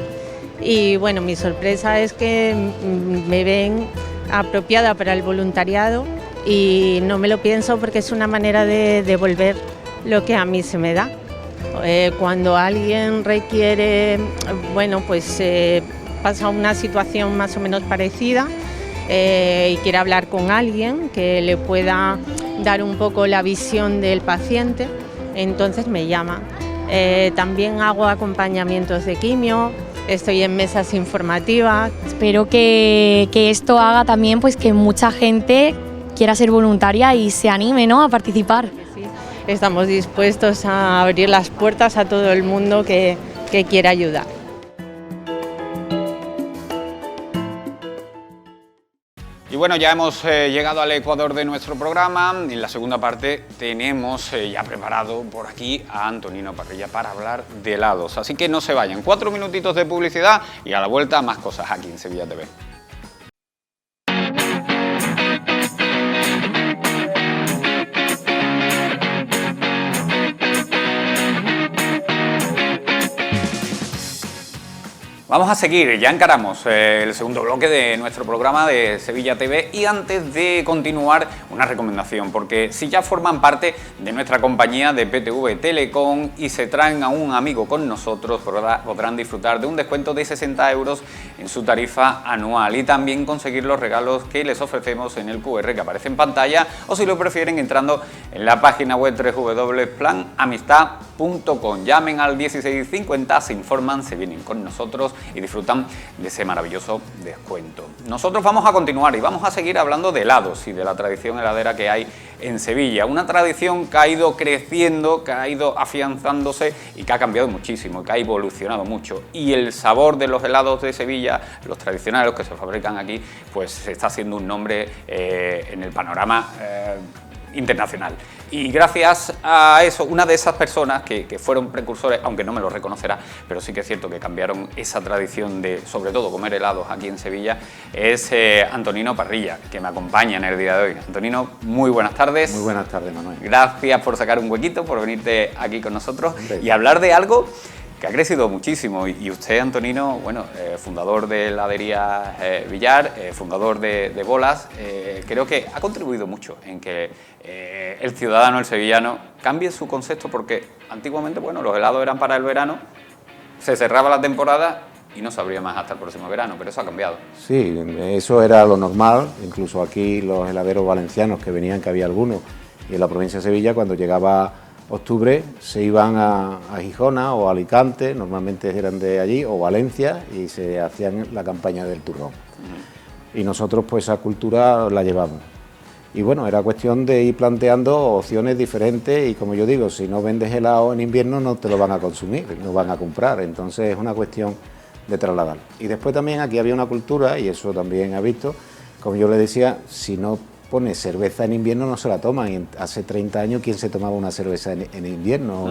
[SPEAKER 6] Y bueno, mi sorpresa es que me ven apropiada para el voluntariado y no me lo pienso porque es una manera de devolver lo que a mí se me da. Cuando alguien requiere, bueno, pues pasa una situación más o menos parecida y quiere hablar con alguien que le pueda dar un poco la visión del paciente, entonces me llama. También hago acompañamientos de quimio, estoy en mesas informativas.
[SPEAKER 4] Espero que esto haga también pues que mucha gente quiera ser voluntaria y se anime, ¿no?, a participar.
[SPEAKER 6] Estamos dispuestos a abrir las puertas a todo el mundo que quiera ayudar.
[SPEAKER 1] Y bueno, ya hemos llegado al ecuador de nuestro programa. En la segunda parte tenemos ya preparado por aquí a Antonino Parrilla para hablar de helados. Así que no se vayan, 4 minutitos de publicidad y a la vuelta más cosas aquí en Sevilla TV. Vamos a seguir, ya encaramos el segundo bloque de nuestro programa de Sevilla TV y antes de continuar una recomendación, porque si ya forman parte de nuestra compañía de PTV Telecom y se traen a un amigo con nosotros, podrán disfrutar de un descuento de 60 euros en su tarifa anual y también conseguir los regalos que les ofrecemos en el QR que aparece en pantalla o si lo prefieren entrando en la página web www.planamistad.com. Llamen al 1650, se informan, se vienen con nosotros y disfrutan de ese maravilloso descuento. Nosotros vamos a continuar y vamos a seguir hablando de helados y de la tradición heladera que hay en Sevilla. Una tradición que ha ido creciendo, que ha ido afianzándose y que ha cambiado muchísimo, que ha evolucionado mucho. Y el sabor de los helados de Sevilla, los tradicionales, los que se fabrican aquí, pues se está haciendo un nombre en el panorama internacional. Y gracias a eso, una de esas personas que fueron precursores, aunque no me lo reconocerá, pero sí que es cierto que cambiaron esa tradición de, sobre todo, comer helados aquí en Sevilla, es Antonino Parrilla, que me acompaña en el día de hoy. Antonino, muy buenas tardes.
[SPEAKER 7] Muy buenas tardes, Manuel.
[SPEAKER 1] Gracias por sacar un huequito, por venirte aquí con nosotros y hablar de algo que ha crecido muchísimo. Y usted, Antonino, bueno, fundador de heladería Villar, fundador de Bolas, creo que ha contribuido mucho en que el ciudadano, el sevillano, cambie su concepto, porque antiguamente, bueno, los helados eran para el verano, se cerraba la temporada y no se abría más hasta el próximo verano, pero eso ha cambiado.
[SPEAKER 7] Sí, eso era lo normal, incluso aquí los heladeros valencianos que venían, que había algunos, y en la provincia de Sevilla, cuando llegaba octubre, se iban a Gijona o a Alicante, normalmente eran de allí, o Valencia, y se hacían la campaña del turrón. Y nosotros pues esa cultura la llevamos. Y bueno, era cuestión de ir planteando opciones diferentes y como yo digo, si no vendes helado en invierno no te lo van a consumir, no van a comprar, entonces es una cuestión de trasladar. Y después también aquí había una cultura, y eso también ha visto, como yo le decía, si no pones cerveza en invierno no se la toman, y hace 30 años ¿quién se tomaba una cerveza en invierno?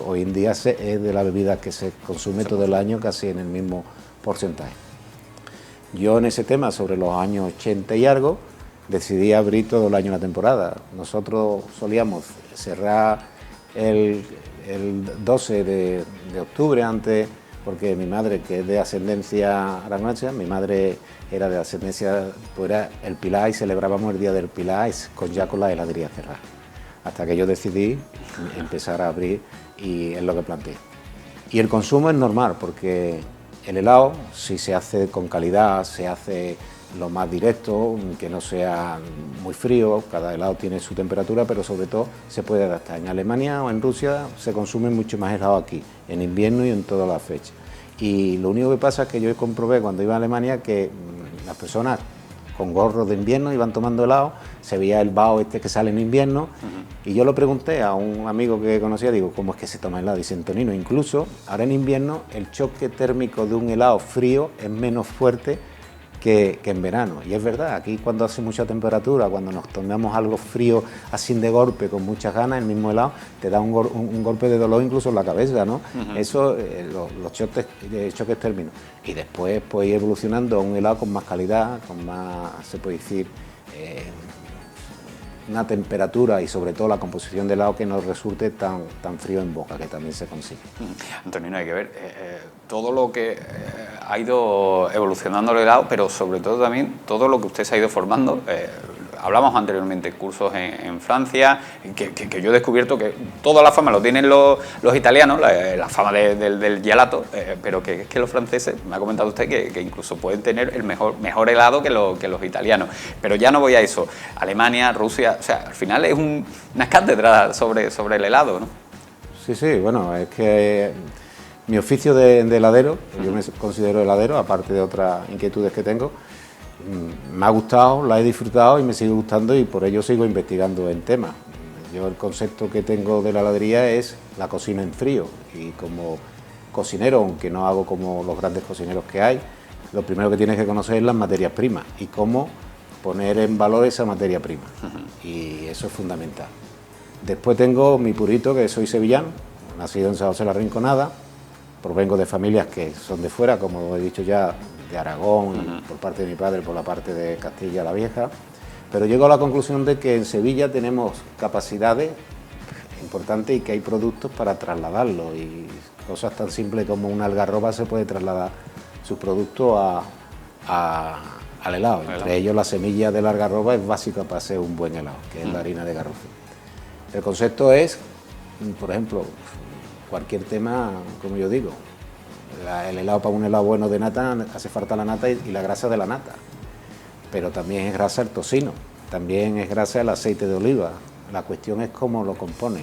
[SPEAKER 7] Hoy en día es de la bebida que se consume todo el año casi en el mismo porcentaje. Yo en ese tema, sobre los años 80 y algo, decidí abrir todo el año la temporada. Nosotros solíamos cerrar el 12 de octubre antes, porque mi madre, que es de ascendencia aragonesa, mi madre era de ascendencia, pues era el Pilar y celebrábamos el Día del Pilar con la heladería cerrada. Hasta que yo decidí empezar a abrir y es lo que planteé. Y el consumo es normal, porque el helado, si se hace con calidad, se hace lo más directo, que no sea muy frío, cada helado tiene su temperatura, pero sobre todo se puede adaptar. En Alemania o en Rusia se consume mucho más helado aquí, en invierno y en todas las fechas. Y lo único que pasa es que yo comprobé cuando iba a Alemania que las personas con gorros de invierno iban tomando helado, se veía el vaho este que sale en invierno, y yo lo pregunté a un amigo que conocía, digo, ¿cómo es que se toma helado? Dice, Antonino, incluso ahora en invierno el choque térmico de un helado frío es menos fuerte que en verano. Y es verdad, aquí cuando hace mucha temperatura, cuando nos tomamos algo frío así de golpe, con muchas ganas, el mismo helado te da un golpe de dolor incluso en la cabeza, ¿no? Eso, los choques térmicos. Y después pues ir evolucionando a un helado con más calidad, con más, se puede decir, una temperatura y sobre todo la composición del helado que no resulte tan frío en boca, que también se consigue.
[SPEAKER 1] Antonino, hay que ver todo lo que ha ido evolucionando el helado, pero sobre todo también todo lo que usted se ha ido formando. Hablamos anteriormente de cursos en Francia, que yo he descubierto que toda la fama lo tienen los italianos, la fama del gelato, pero que es que los franceses, me ha comentado usted que incluso pueden tener el mejor helado que los italianos. Pero ya no voy a eso. Alemania, Rusia, o sea, al final es una cátedra sobre el helado, ¿no?
[SPEAKER 7] Sí, bueno, es que mi oficio de heladero, yo me considero heladero, aparte de otras inquietudes que tengo, me ha gustado, la he disfrutado y me sigue gustando y por ello sigo investigando en temas. Yo el concepto que tengo de la heladería es la cocina en frío y como cocinero, aunque no hago como los grandes cocineros que hay, lo primero que tienes que conocer es las materias primas y cómo poner en valor esa materia prima. Y eso es fundamental. Después tengo mi purito, que soy sevillano, nacido en San José de la Rinconada, provengo de familias que son de fuera, como he dicho ya, de Aragón, por parte de mi padre, por la parte de Castilla la Vieja, pero llego a la conclusión de que en Sevilla tenemos capacidades importantes y que hay productos para trasladarlo, y cosas tan simples como una algarroba se puede trasladar sus productos al helado. Entre ellos la semilla de la algarroba es básica para hacer un buen helado, que es la harina de garrofín. El concepto es, por ejemplo, cualquier tema, como yo digo, el helado, para un helado bueno de nata hace falta la nata y la grasa de la nata, pero también es grasa el tocino, también es grasa el aceite de oliva. La cuestión es cómo lo compone.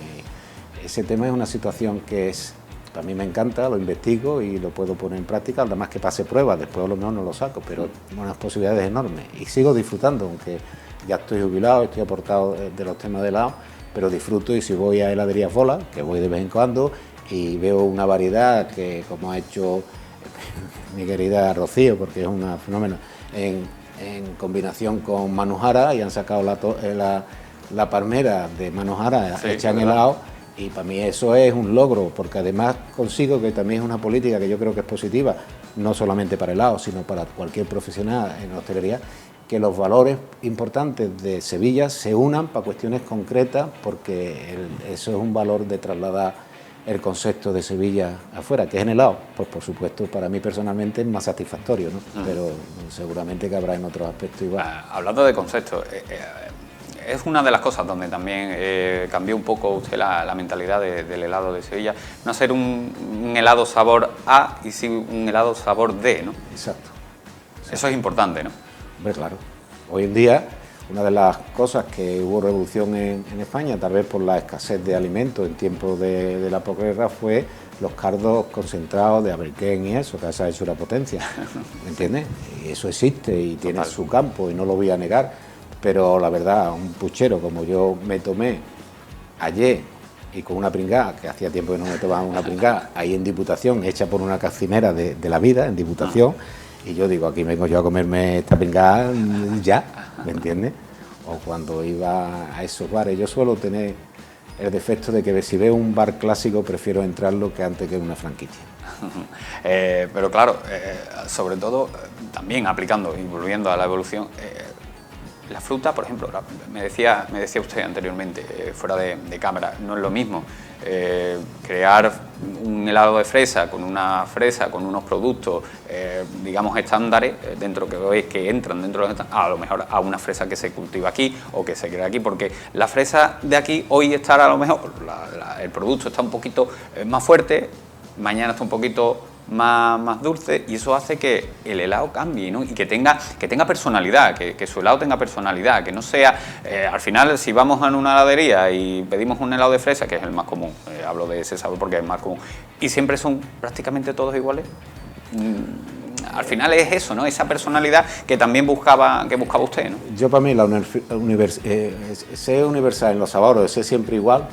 [SPEAKER 7] Ese tema es una situación que es, a mí me encanta, lo investigo y lo puedo poner en práctica, además que pase pruebas, después a lo mejor no lo saco, pero unas posibilidades enormes y sigo disfrutando, aunque ya estoy jubilado, estoy aportado de los temas de helado, pero disfruto. Y si voy a heladerías Bola, que voy de vez en cuando, y veo una variedad que, como ha hecho mi querida Rocío, porque es una fenómeno, en combinación con manujara, y han sacado la palmera de manujara hecha en helado, y para mí eso es un logro, porque además consigo, que también es una política que yo creo que es positiva, no solamente para helado, sino para cualquier profesional en la hostelería, que los valores importantes de Sevilla se unan para cuestiones concretas, porque eso es un valor de trasladar el concepto de Sevilla afuera, que es en helado, pues por supuesto para mí personalmente es más satisfactorio, ¿no? Pero seguramente que habrá en otros aspectos igual.
[SPEAKER 1] Hablando de conceptos, es una de las cosas donde también cambió un poco usted la mentalidad del helado de Sevilla, no hacer un helado sabor A y sí un helado sabor D, ¿no?
[SPEAKER 7] Exacto.
[SPEAKER 1] Eso es importante, ¿no?
[SPEAKER 7] Hombre, claro. Hoy en día, una de las cosas que hubo revolución en España, tal vez por la escasez de alimentos en tiempos de la posguerra, fue los cardos concentrados de Aberquén y eso, que se ha hecho una potencia, ¿me entiendes? Y eso existe y tiene su campo y no lo voy a negar, pero la verdad, un puchero como yo me tomé ayer y con una pringada, que hacía tiempo que no me tomaba una pringada, ahí en Diputación, hecha por una cocinera de la vida, en Diputación, y yo digo, aquí vengo yo a comerme esta pringada ya, ¿me entiendes? O cuando iba a esos bares, yo suelo tener el defecto de que si veo un bar clásico prefiero entrarlo que antes que una franquicia.
[SPEAKER 1] Pero claro, sobre todo también aplicando y volviendo a la evolución, la fruta, por ejemplo, me decía usted anteriormente, fuera de cámara, no es lo mismo crear un helado de fresa, con unos productos, digamos, estándares, dentro que entran dentro de los a lo mejor a una fresa que se cultiva aquí o que se crea aquí, porque la fresa de aquí hoy estará a lo mejor, el producto está un poquito más fuerte, mañana está un poquito más dulce, y eso hace que el helado cambie, ¿no? Y que tenga personalidad, que su helado tenga personalidad, que no sea, al final, si vamos a una heladería y pedimos un helado de fresa, que es el más común, hablo de ese sabor porque es más común, y siempre son prácticamente todos iguales, al final es eso, ¿no? Esa personalidad que también buscaba usted, ¿no?
[SPEAKER 7] Yo, para mí, ser universal en los sabores, ser siempre igual,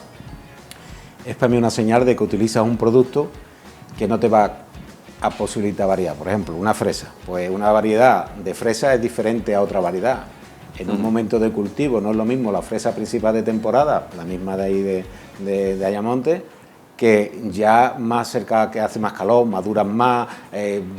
[SPEAKER 7] es para mí una señal de que utilizas un producto que no te va a posibilitar variar. Por ejemplo, una fresa, pues una variedad de fresa es diferente a otra variedad. En un momento de cultivo no es lo mismo la fresa principal de temporada, la misma de ahí de Ayamonte, que ya más cerca, que hace más calor, maduran más,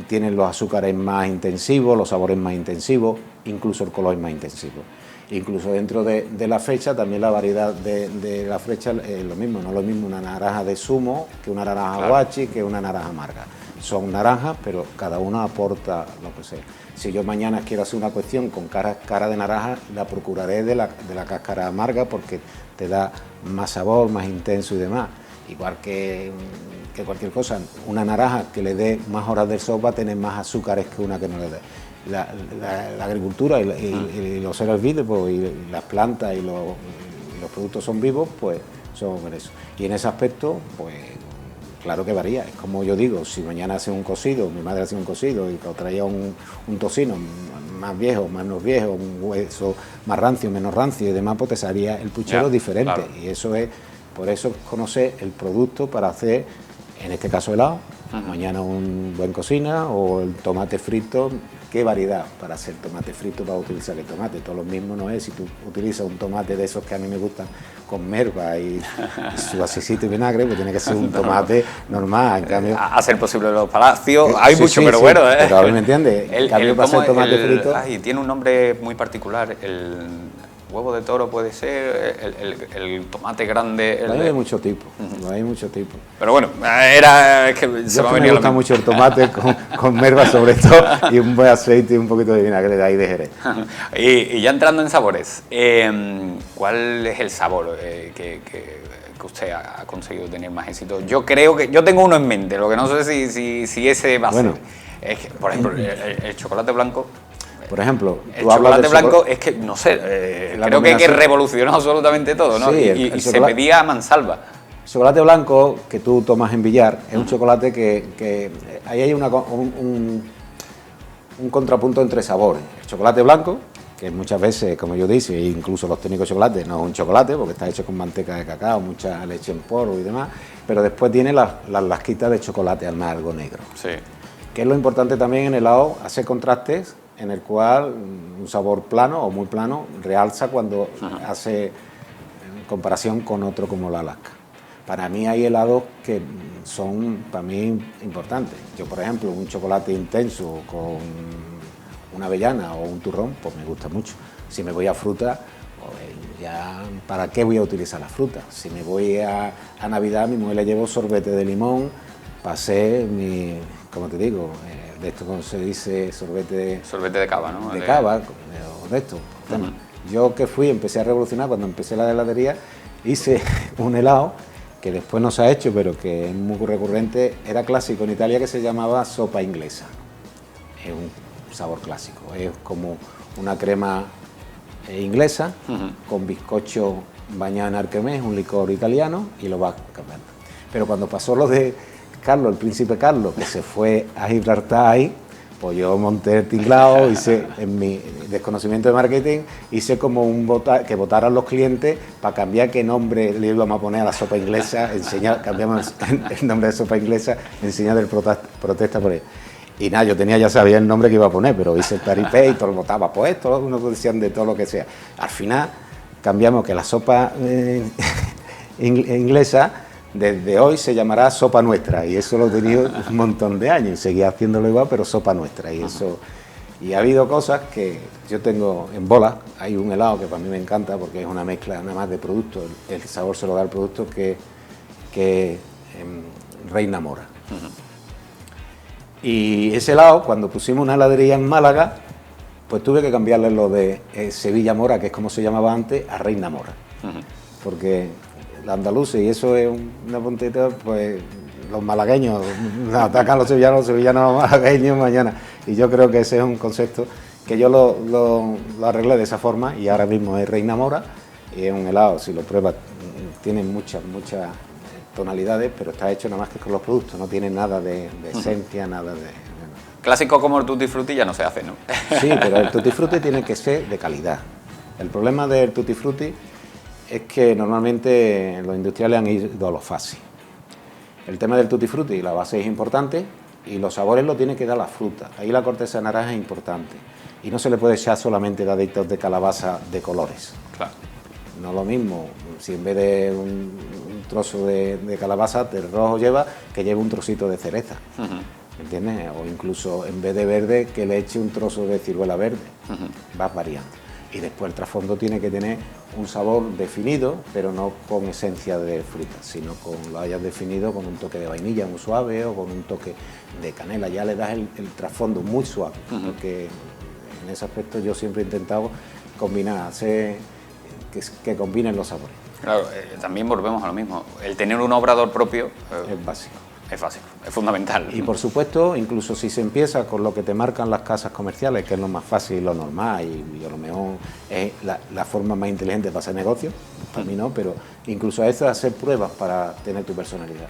[SPEAKER 7] tienen los azúcares más intensivos, los sabores más intensivos, incluso el color es más intensivo. Incluso dentro de la fecha, también la variedad de la fecha es lo mismo, no es lo mismo una naranja de zumo que una naranja guachi, que una naranja amarga. Son naranjas, pero cada una aporta lo que sea. Si yo mañana quiero hacer una cuestión con cara de naranja, la procuraré de la cáscara amarga, porque te da más sabor, más intenso y demás. Igual que cualquier cosa, una naranja que le dé más horas del sol va a tener más azúcares que una que no le dé. La agricultura y los seres vivos, pues, y las plantas y los productos son vivos, pues son eso. Y en ese aspecto, pues claro que varía. Es como yo digo, si mañana hace un cocido, mi madre hacía un cocido y traía un tocino más viejo, menos viejo, un hueso más rancio, menos rancio y demás, pues te salía el puchero diferente. Claro. Y eso es, por eso conocer el producto para hacer, en este caso helado, mañana un buen cocina, o el tomate frito, qué variedad para hacer tomate frito vas a utilizar el tomate. Todo lo mismo no es si tú utilizas un tomate de esos que a mí me gustan con merva y su asecito y vinagre, pues tiene que ser un tomate normal. En cambio,
[SPEAKER 1] a ser posible los palacios, hay mucho, pero bueno.
[SPEAKER 7] Pero a mí me entiendes, en cambio para hacer tomate frito...
[SPEAKER 1] Ay, tiene un nombre muy particular, el huevo de toro puede ser, el tomate grande...
[SPEAKER 7] Hay muchos tipos, hay muchos tipos.
[SPEAKER 1] Pero bueno, es que se va a venir.
[SPEAKER 7] Me gusta mucho el tomate con merva sobre todo y un buen aceite y un poquito de vinagre de ahí de Jerez.
[SPEAKER 1] y ya entrando en sabores, ¿cuál es el sabor que usted ha conseguido tener más éxito? Yo creo que... Yo tengo uno en mente, lo que no sé si ese va a ser. Es que, por ejemplo, el chocolate blanco...
[SPEAKER 7] Por ejemplo,
[SPEAKER 1] el chocolate blanco es que, no sé, creo que revolucionó absolutamente todo, ¿no?
[SPEAKER 7] Sí,
[SPEAKER 1] y se pedía a mansalva.
[SPEAKER 7] El chocolate blanco que tú tomas en billar es un chocolate que ahí hay un contrapunto entre sabores. El chocolate blanco, que muchas veces, como yo dije, incluso los técnicos de chocolate, no es un chocolate porque está hecho con manteca de cacao, mucha leche en polvo y demás, pero después tiene las lasquitas de chocolate amargo negro.
[SPEAKER 1] Sí.
[SPEAKER 7] Que es lo importante también en el helado, hacer contrastes en el cual un sabor plano o muy plano realza cuando hace en comparación con otro como la Alaska. Para mí hay helados que son para mí importantes. Yo, por ejemplo, un chocolate intenso con una avellana o un turrón, pues me gusta mucho. Si me voy a fruta, pues ya, ¿para qué voy a utilizar la fruta? Si me voy a Navidad, mi mujer le llevo sorbete de limón, pasé mi, como te digo, de esto como se dice, sorbete de cava, ¿no? De cava, o de esto. Yo que empecé a revolucionar, cuando empecé la heladería, hice un helado que después no se ha hecho, pero que es muy recurrente, era clásico en Italia, que se llamaba sopa inglesa. Es un sabor clásico, es como una crema inglesa con bizcocho bañado en arquemés, un licor italiano, y lo vas cambiando. Pero cuando pasó lo de Carlos, el príncipe Carlos, que se fue a Gibraltar ahí, pues yo monté el tinglado, hice, en mi desconocimiento de marketing, hice como que votaran los clientes para cambiar qué nombre le íbamos a poner a la sopa inglesa, cambiamos el nombre de sopa inglesa, enseñar el protesta por él. Y nada, yo ya sabía el nombre que iba a poner, pero hice el paripé y todo lo votaba, pues esto, unos decían de todo lo que sea. Al final cambiamos que la sopa inglesa desde hoy se llamará sopa nuestra, y eso lo he tenido un montón de años, y seguía haciéndolo igual, pero sopa nuestra, y eso. Y ha habido cosas que yo tengo en bola. Hay un helado que para mí me encanta porque es una mezcla nada más de productos, el sabor se lo da al producto, que Reina Mora. Y ese helado, cuando pusimos una heladería en Málaga, pues tuve que cambiarle lo de Sevilla Mora, que es como se llamaba antes, a Reina Mora, porque la andaluza, y eso es una puntita, pues los malagueños atacan a los sevillanos a los malagueños mañana. Y yo creo que ese es un concepto que yo lo arreglé de esa forma, y ahora mismo es Reina Mora, y es un helado, si lo pruebas, tiene muchas tonalidades, pero está hecho nada más que con los productos, no tiene nada de esencia, nada de...
[SPEAKER 1] Clásico como el tutti frutti ya no se hace, ¿no?
[SPEAKER 7] Sí, pero el tutti frutti tiene que ser de calidad. El problema del tutti frutti es que normalmente los industriales han ido a lo fácil. El tema del tutti frutti, la base es importante y los sabores lo tiene que dar la fruta. Ahí la corteza de naranja es importante. Y no se le puede echar solamente daditos de calabaza de colores.
[SPEAKER 1] Claro.
[SPEAKER 7] No lo mismo, si en vez de un trozo de calabaza de rojo lleva, que lleve un trocito de cereza. ¿Entiendes? O incluso en vez de verde, que le eche un trozo de ciruela verde. Vas variando. Y después el trasfondo tiene que tener un sabor definido, pero no con esencia de fruta, sino lo hayas definido con un toque de vainilla muy suave o con un toque de canela. Ya le das el trasfondo muy suave, porque en ese aspecto yo siempre he intentado combinar, hacer que combinen los sabores.
[SPEAKER 1] Claro, también volvemos a lo mismo. El tener un obrador propio
[SPEAKER 7] es básico.
[SPEAKER 1] Es básico, es fundamental.
[SPEAKER 7] Y por supuesto, incluso si se empieza con lo que te marcan las casas comerciales, que es lo más fácil y lo normal, y a lo mejor es la forma más inteligente para hacer negocio, para mí no, pero incluso a eso hacer pruebas para tener tu personalidad.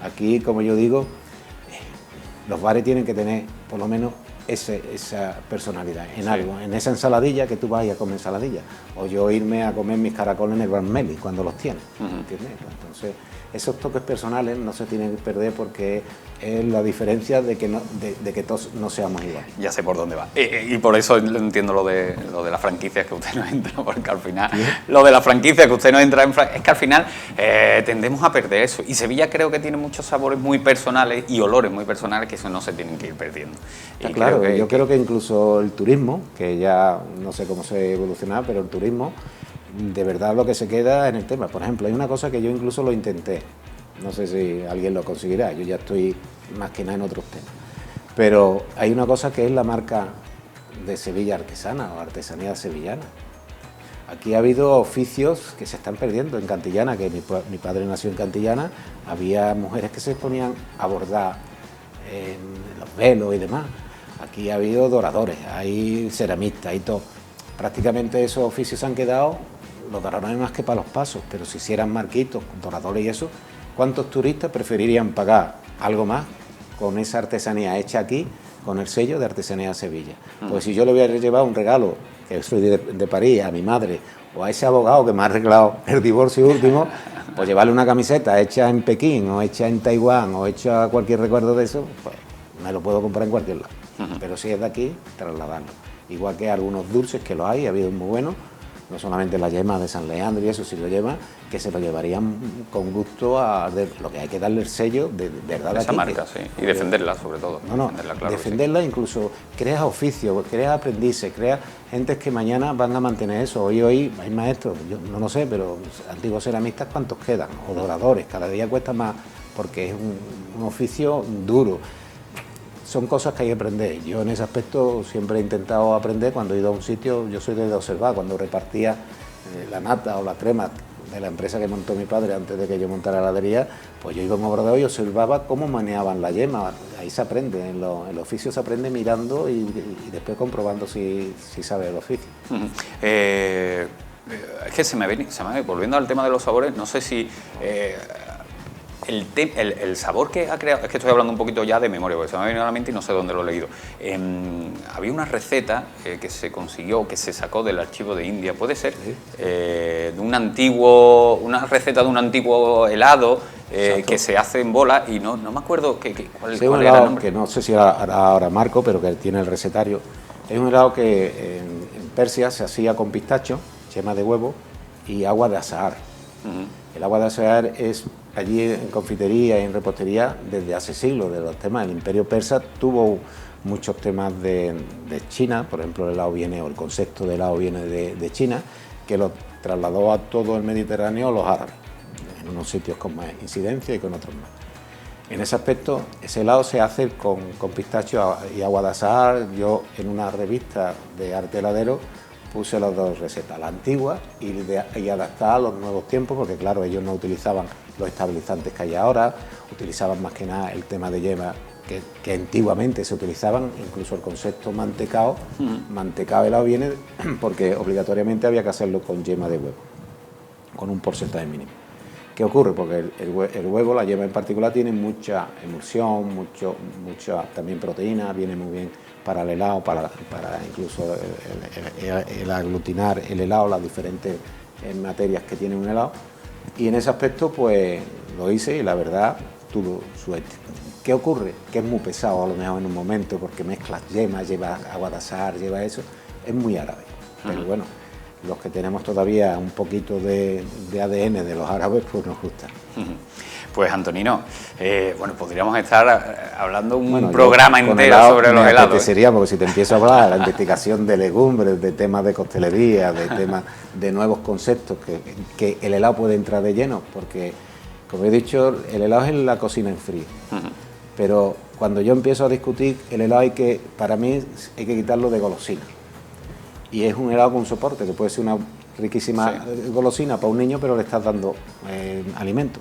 [SPEAKER 7] Aquí, como yo digo, los bares tienen que tener por lo menos esa personalidad en algo, en esa ensaladilla, que tú vayas a comer ensaladilla, o yo irme a comer mis caracoles en el Gran Meli cuando los tienes, ¿entiendes? Entonces, esos toques personales no se tienen que perder porque es la diferencia de que todos no seamos iguales.
[SPEAKER 1] Ya sé por dónde va. Y por eso entiendo lo de las franquicias que usted no entra, porque al final, lo de las franquicias que usted no entra es que al final tendemos a perder eso. Y Sevilla creo que tiene muchos sabores muy personales y olores muy personales que eso no se tienen que ir perdiendo.
[SPEAKER 7] Y claro, yo creo que incluso el turismo, que ya no sé cómo se evoluciona, pero el turismo, de verdad lo que se queda en el tema. Por ejemplo, hay una cosa que yo incluso lo intenté. No sé si alguien lo conseguirá, yo ya estoy más que nada en otros temas. Pero hay una cosa que es la marca de Sevilla artesana o artesanía sevillana. Aquí ha habido oficios que se están perdiendo. En Cantillana, que mi padre nació en Cantillana, había mujeres que se ponían a bordar en los velos y demás. Aquí ha habido doradores, hay ceramistas y todo. Prácticamente esos oficios se han quedado, los doradores más que para los pasos, pero si hicieran marquitos, doradores y eso, ¿cuántos turistas preferirían pagar algo más con esa artesanía hecha aquí, con el sello de Artesanía Sevilla? Pues si yo le hubiera llevado un regalo, que soy de París, a mi madre, o a ese abogado que me ha arreglado el divorcio último, pues llevarle una camiseta hecha en Pekín, o hecha en Taiwán, o hecha cualquier recuerdo de eso, pues me lo puedo comprar en cualquier lado. Pero si es de aquí, trasladarlo. Igual que algunos dulces que los hay, ha habido muy buenos, no solamente la yema de San Leandro y eso, si lo lleva, que se lo llevarían con gusto lo que hay que darle el sello de verdad
[SPEAKER 1] esa marca, sí, y defenderla sobre todo.
[SPEAKER 7] Defenderla, incluso creas oficios, creas aprendices, creas gentes que mañana van a mantener eso. Hoy hay maestros, yo no lo sé, pero antiguos ceramistas, ¿cuántos quedan? O doradores, cada día cuesta más, porque es un oficio duro. Son cosas que hay que aprender. Yo en ese aspecto siempre he intentado aprender. Cuando he ido a un sitio, yo soy de observar, cuando repartía la nata o la crema de la empresa que montó mi padre antes de que yo montara la heladería, pues yo iba a un obrador y observaba cómo manejaban la yema. Ahí se aprende, en el oficio se aprende mirando y después comprobando si sabe el oficio.
[SPEAKER 1] Es que se me volviendo al tema de los sabores, no sé si... El sabor que ha creado, es que estoy hablando un poquito ya de memoria, porque se me ha venido a la mente y no sé dónde lo he leído. Había una receta que se consiguió, que se sacó del archivo de India, puede ser,
[SPEAKER 7] sí.
[SPEAKER 1] De una receta de un antiguo helado que se hace en bola y no me acuerdo cuál era el nombre.
[SPEAKER 7] Que no sé si ahora Marco, pero que tiene el recetario. Es un helado que en Persia se hacía con pistacho, yema de huevo y agua de azahar. El agua de azahar es allí en confitería y en repostería desde hace siglos, de los temas. El imperio persa tuvo muchos temas de China, por ejemplo el helado viene, o el concepto de helado viene de China, que lo trasladó a todo el Mediterráneo los árabes, en unos sitios con más incidencia y con otros más. En ese aspecto, ese helado se hace con pistacho y agua de azahar. Yo en una revista de arte heladero puse las dos recetas, la antigua y adaptada a los nuevos tiempos, porque claro, ellos no utilizaban los estabilizantes que hay ahora, utilizaban más que nada el tema de yema que antiguamente se utilizaban, incluso el concepto mantecao. Mantecao helado viene porque obligatoriamente había que hacerlo con yema de huevo, con un porcentaje mínimo. ¿Qué ocurre? Porque el huevo, la yema en particular, tiene mucha emulsión, mucha también proteína, viene muy bien para el helado, para incluso el aglutinar el helado, las diferentes materias que tiene un helado. Y en ese aspecto pues lo hice y la verdad tuvo su éxito. ¿Qué ocurre? Que es muy pesado a lo mejor en un momento porque mezclas yemas, lleva agua de azahar, lleva eso, es muy árabe. Pero bueno, los que tenemos todavía un poquito de ADN de los árabes pues nos gusta.
[SPEAKER 1] Pues Antonino, bueno, podríamos estar hablando un programa entero sobre los helados.
[SPEAKER 7] Sería porque si te empiezo a hablar de la investigación de legumbres, de temas de costelería, de temas de nuevos conceptos, que el helado puede entrar de lleno, porque, como he dicho, el helado es la cocina en frío. Pero cuando yo empiezo a discutir, el helado para mí hay que quitarlo de golosina. Y es un helado con soporte, que puede ser una riquísima golosina para un niño, pero le estás dando alimento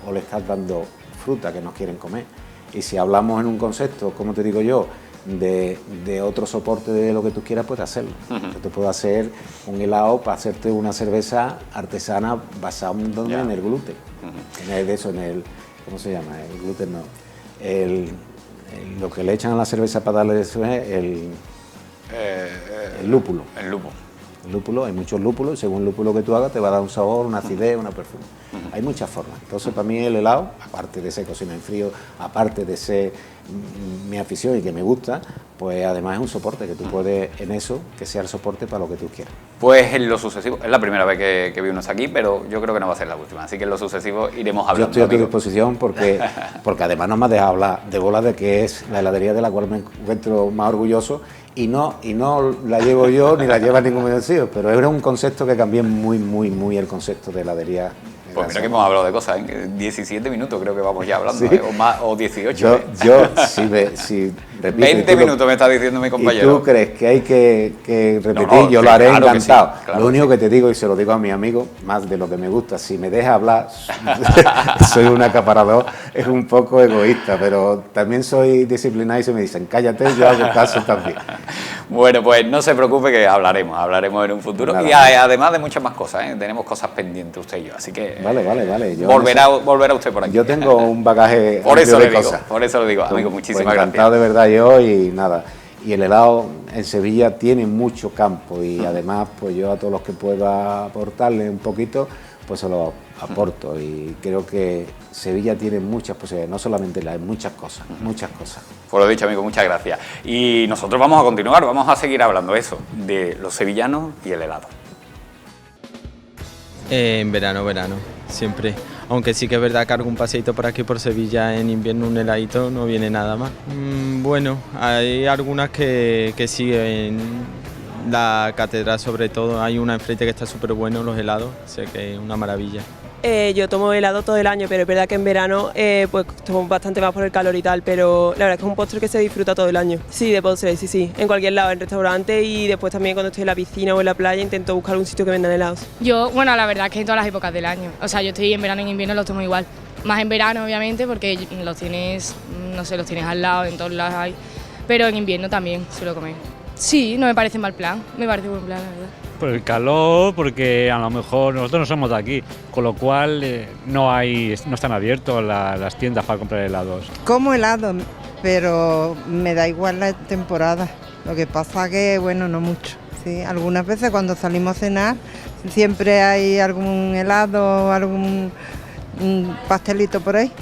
[SPEAKER 7] o le estás dando fruta que no quieren comer. Y si hablamos en un concepto, como te digo yo, de otro soporte de lo que tú quieras, puedes hacerlo. Yo te puedo hacer un helado para hacerte una cerveza artesana basada en el gluten. ¿Cómo se llama? El gluten no. Lo que le echan a la cerveza para darle eso es el lúpulo.
[SPEAKER 1] El lúpulo.
[SPEAKER 7] El lúpulo, hay muchos lúpulos, y según el lúpulo que tú hagas te va a dar un sabor, una acidez, una perfume. Hay muchas formas. Entonces, para mí el helado, aparte de ser cocina en frío, aparte de ser mi afición y que me gusta, pues además es un soporte que tú puedes en eso, que sea el soporte para lo que tú quieras.
[SPEAKER 1] Pues en lo sucesivo, es la primera vez que vi unos aquí, pero yo creo que no va a ser la última, así que en lo sucesivo iremos hablando.
[SPEAKER 7] Yo estoy a tu disposición porque además no me has dejado hablar de Bola, de que es la heladería de la cual me encuentro más orgulloso, y no la llevo yo ni la lleva ningún conocido, pero era un concepto que cambié muy el concepto de heladería.
[SPEAKER 1] Pues mira que hemos hablado de cosas, 17 minutos creo que vamos ya hablando,
[SPEAKER 7] ¿sí?
[SPEAKER 1] O más, o 18.
[SPEAKER 7] Si repito,
[SPEAKER 1] 20 minutos me está diciendo mi compañero.
[SPEAKER 7] ¿Y tú crees que hay que repetir?
[SPEAKER 1] No,
[SPEAKER 7] yo
[SPEAKER 1] sí,
[SPEAKER 7] lo haré
[SPEAKER 1] claro
[SPEAKER 7] encantado.
[SPEAKER 1] Sí, claro
[SPEAKER 7] lo único que te digo, y se lo digo a mi amigo, más de lo que me gusta, si me deja hablar, soy un acaparador, es un poco egoísta, pero también soy disciplinado y si me dicen cállate, yo hago caso también.
[SPEAKER 1] Bueno, pues no se preocupe que hablaremos en un futuro.
[SPEAKER 7] Nada,
[SPEAKER 1] y además de muchas más cosas, tenemos cosas pendientes usted y yo, así que
[SPEAKER 7] Vale.
[SPEAKER 1] volverá usted por aquí.
[SPEAKER 7] Yo tengo un bagaje
[SPEAKER 1] por eso
[SPEAKER 7] de
[SPEAKER 1] le digo,
[SPEAKER 7] cosas.
[SPEAKER 1] por eso le digo, amigo, muchísimas
[SPEAKER 7] pues encantado
[SPEAKER 1] gracias.
[SPEAKER 7] de verdad yo y nada. Y el helado en Sevilla tiene mucho campo y además pues yo a todos los que pueda aportarle un poquito, pues se lo aporto y creo que Sevilla tiene muchas posibilidades, no solamente helado, muchas cosas.
[SPEAKER 1] Por lo dicho, amigo, muchas gracias. Y nosotros vamos a continuar, vamos a seguir hablando de los sevillanos y el helado.
[SPEAKER 8] En verano, siempre. Aunque sí que es verdad que algún paseíto por aquí por Sevilla en invierno, un heladito, no viene nada más. Bueno, hay algunas que siguen la catedral sobre todo. Hay una enfrente que está súper bueno, los helados, sé que es una maravilla.
[SPEAKER 9] Yo tomo helado todo el año, pero es verdad que en verano pues tomo bastante más por el calor y tal, pero la verdad es que es un postre que se disfruta todo el año. Sí, de postre, sí, en cualquier lado, en restaurante y después también cuando estoy en la piscina o en la playa intento buscar algún sitio que vendan helados.
[SPEAKER 10] Yo, bueno, la verdad es que en todas las épocas del año, o sea, yo estoy en verano y en invierno los tomo igual. Más en verano, obviamente, porque los tienes, no sé, los tienes al lado, en todos lados hay, pero en invierno también suelo comer. Sí, no me parece mal plan, me parece buen plan, la verdad.
[SPEAKER 11] Por el calor, porque a lo mejor nosotros no somos de aquí, con lo cual no están abiertos las tiendas para comprar helados.
[SPEAKER 12] Como helado, pero me da igual la temporada. Lo que pasa que, bueno, no mucho. ¿Sí? Algunas veces cuando salimos a cenar siempre hay algún helado, algún pastelito por ahí.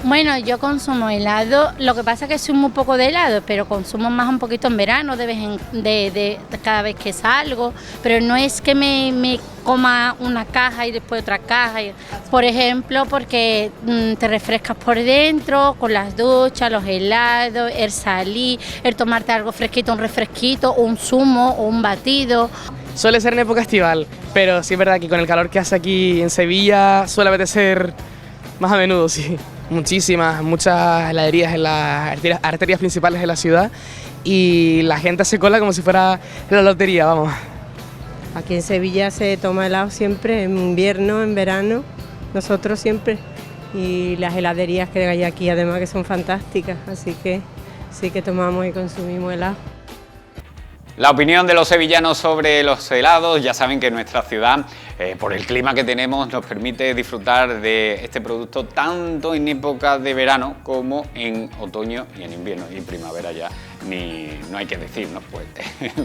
[SPEAKER 13] Bueno, yo consumo helado, lo que pasa es que soy muy poco de helado, pero consumo más un poquito en verano, de cada vez que salgo, pero no es que me coma una caja y después otra caja, por ejemplo, porque te refrescas por dentro, con las duchas, los helados, el salir, el tomarte algo fresquito, un refresquito, un zumo o un batido.
[SPEAKER 14] Suele ser en época estival, pero sí es verdad que con el calor que hace aquí en Sevilla suele apetecer más a menudo, sí. Muchas heladerías en las arterias principales de la ciudad y la gente se cola como si fuera la lotería, vamos.
[SPEAKER 6] Aquí en Sevilla se toma helado siempre, en invierno, en verano, nosotros siempre. Y las heladerías que hay aquí además que son fantásticas, así que sí que tomamos y consumimos helado.
[SPEAKER 1] La opinión de los sevillanos sobre los helados, ya saben que nuestra ciudad, por el clima que tenemos, nos permite disfrutar de este producto tanto en época de verano como en otoño y en invierno y primavera ya. No hay que decir, ¿no? Pues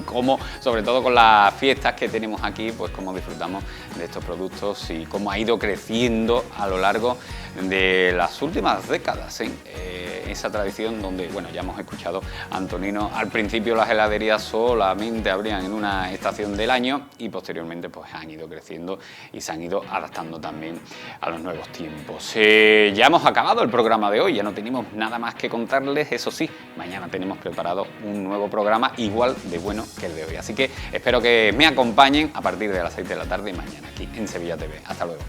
[SPEAKER 1] como, sobre todo con las fiestas que tenemos aquí, pues cómo disfrutamos de estos productos y cómo ha ido creciendo a lo largo de las últimas décadas, esa tradición donde, bueno, ya hemos escuchado a Antonino, al principio las heladerías solamente abrían en una estación del año y posteriormente pues han ido creciendo y se han ido adaptando también a los nuevos tiempos. Ya hemos acabado el programa de hoy, ya no tenemos nada más que contarles, eso sí, mañana tenemos preparado un nuevo programa igual de bueno que el de hoy. Así que espero que me acompañen a partir de las 6 de la tarde y mañana aquí en Sevilla TV. Hasta luego.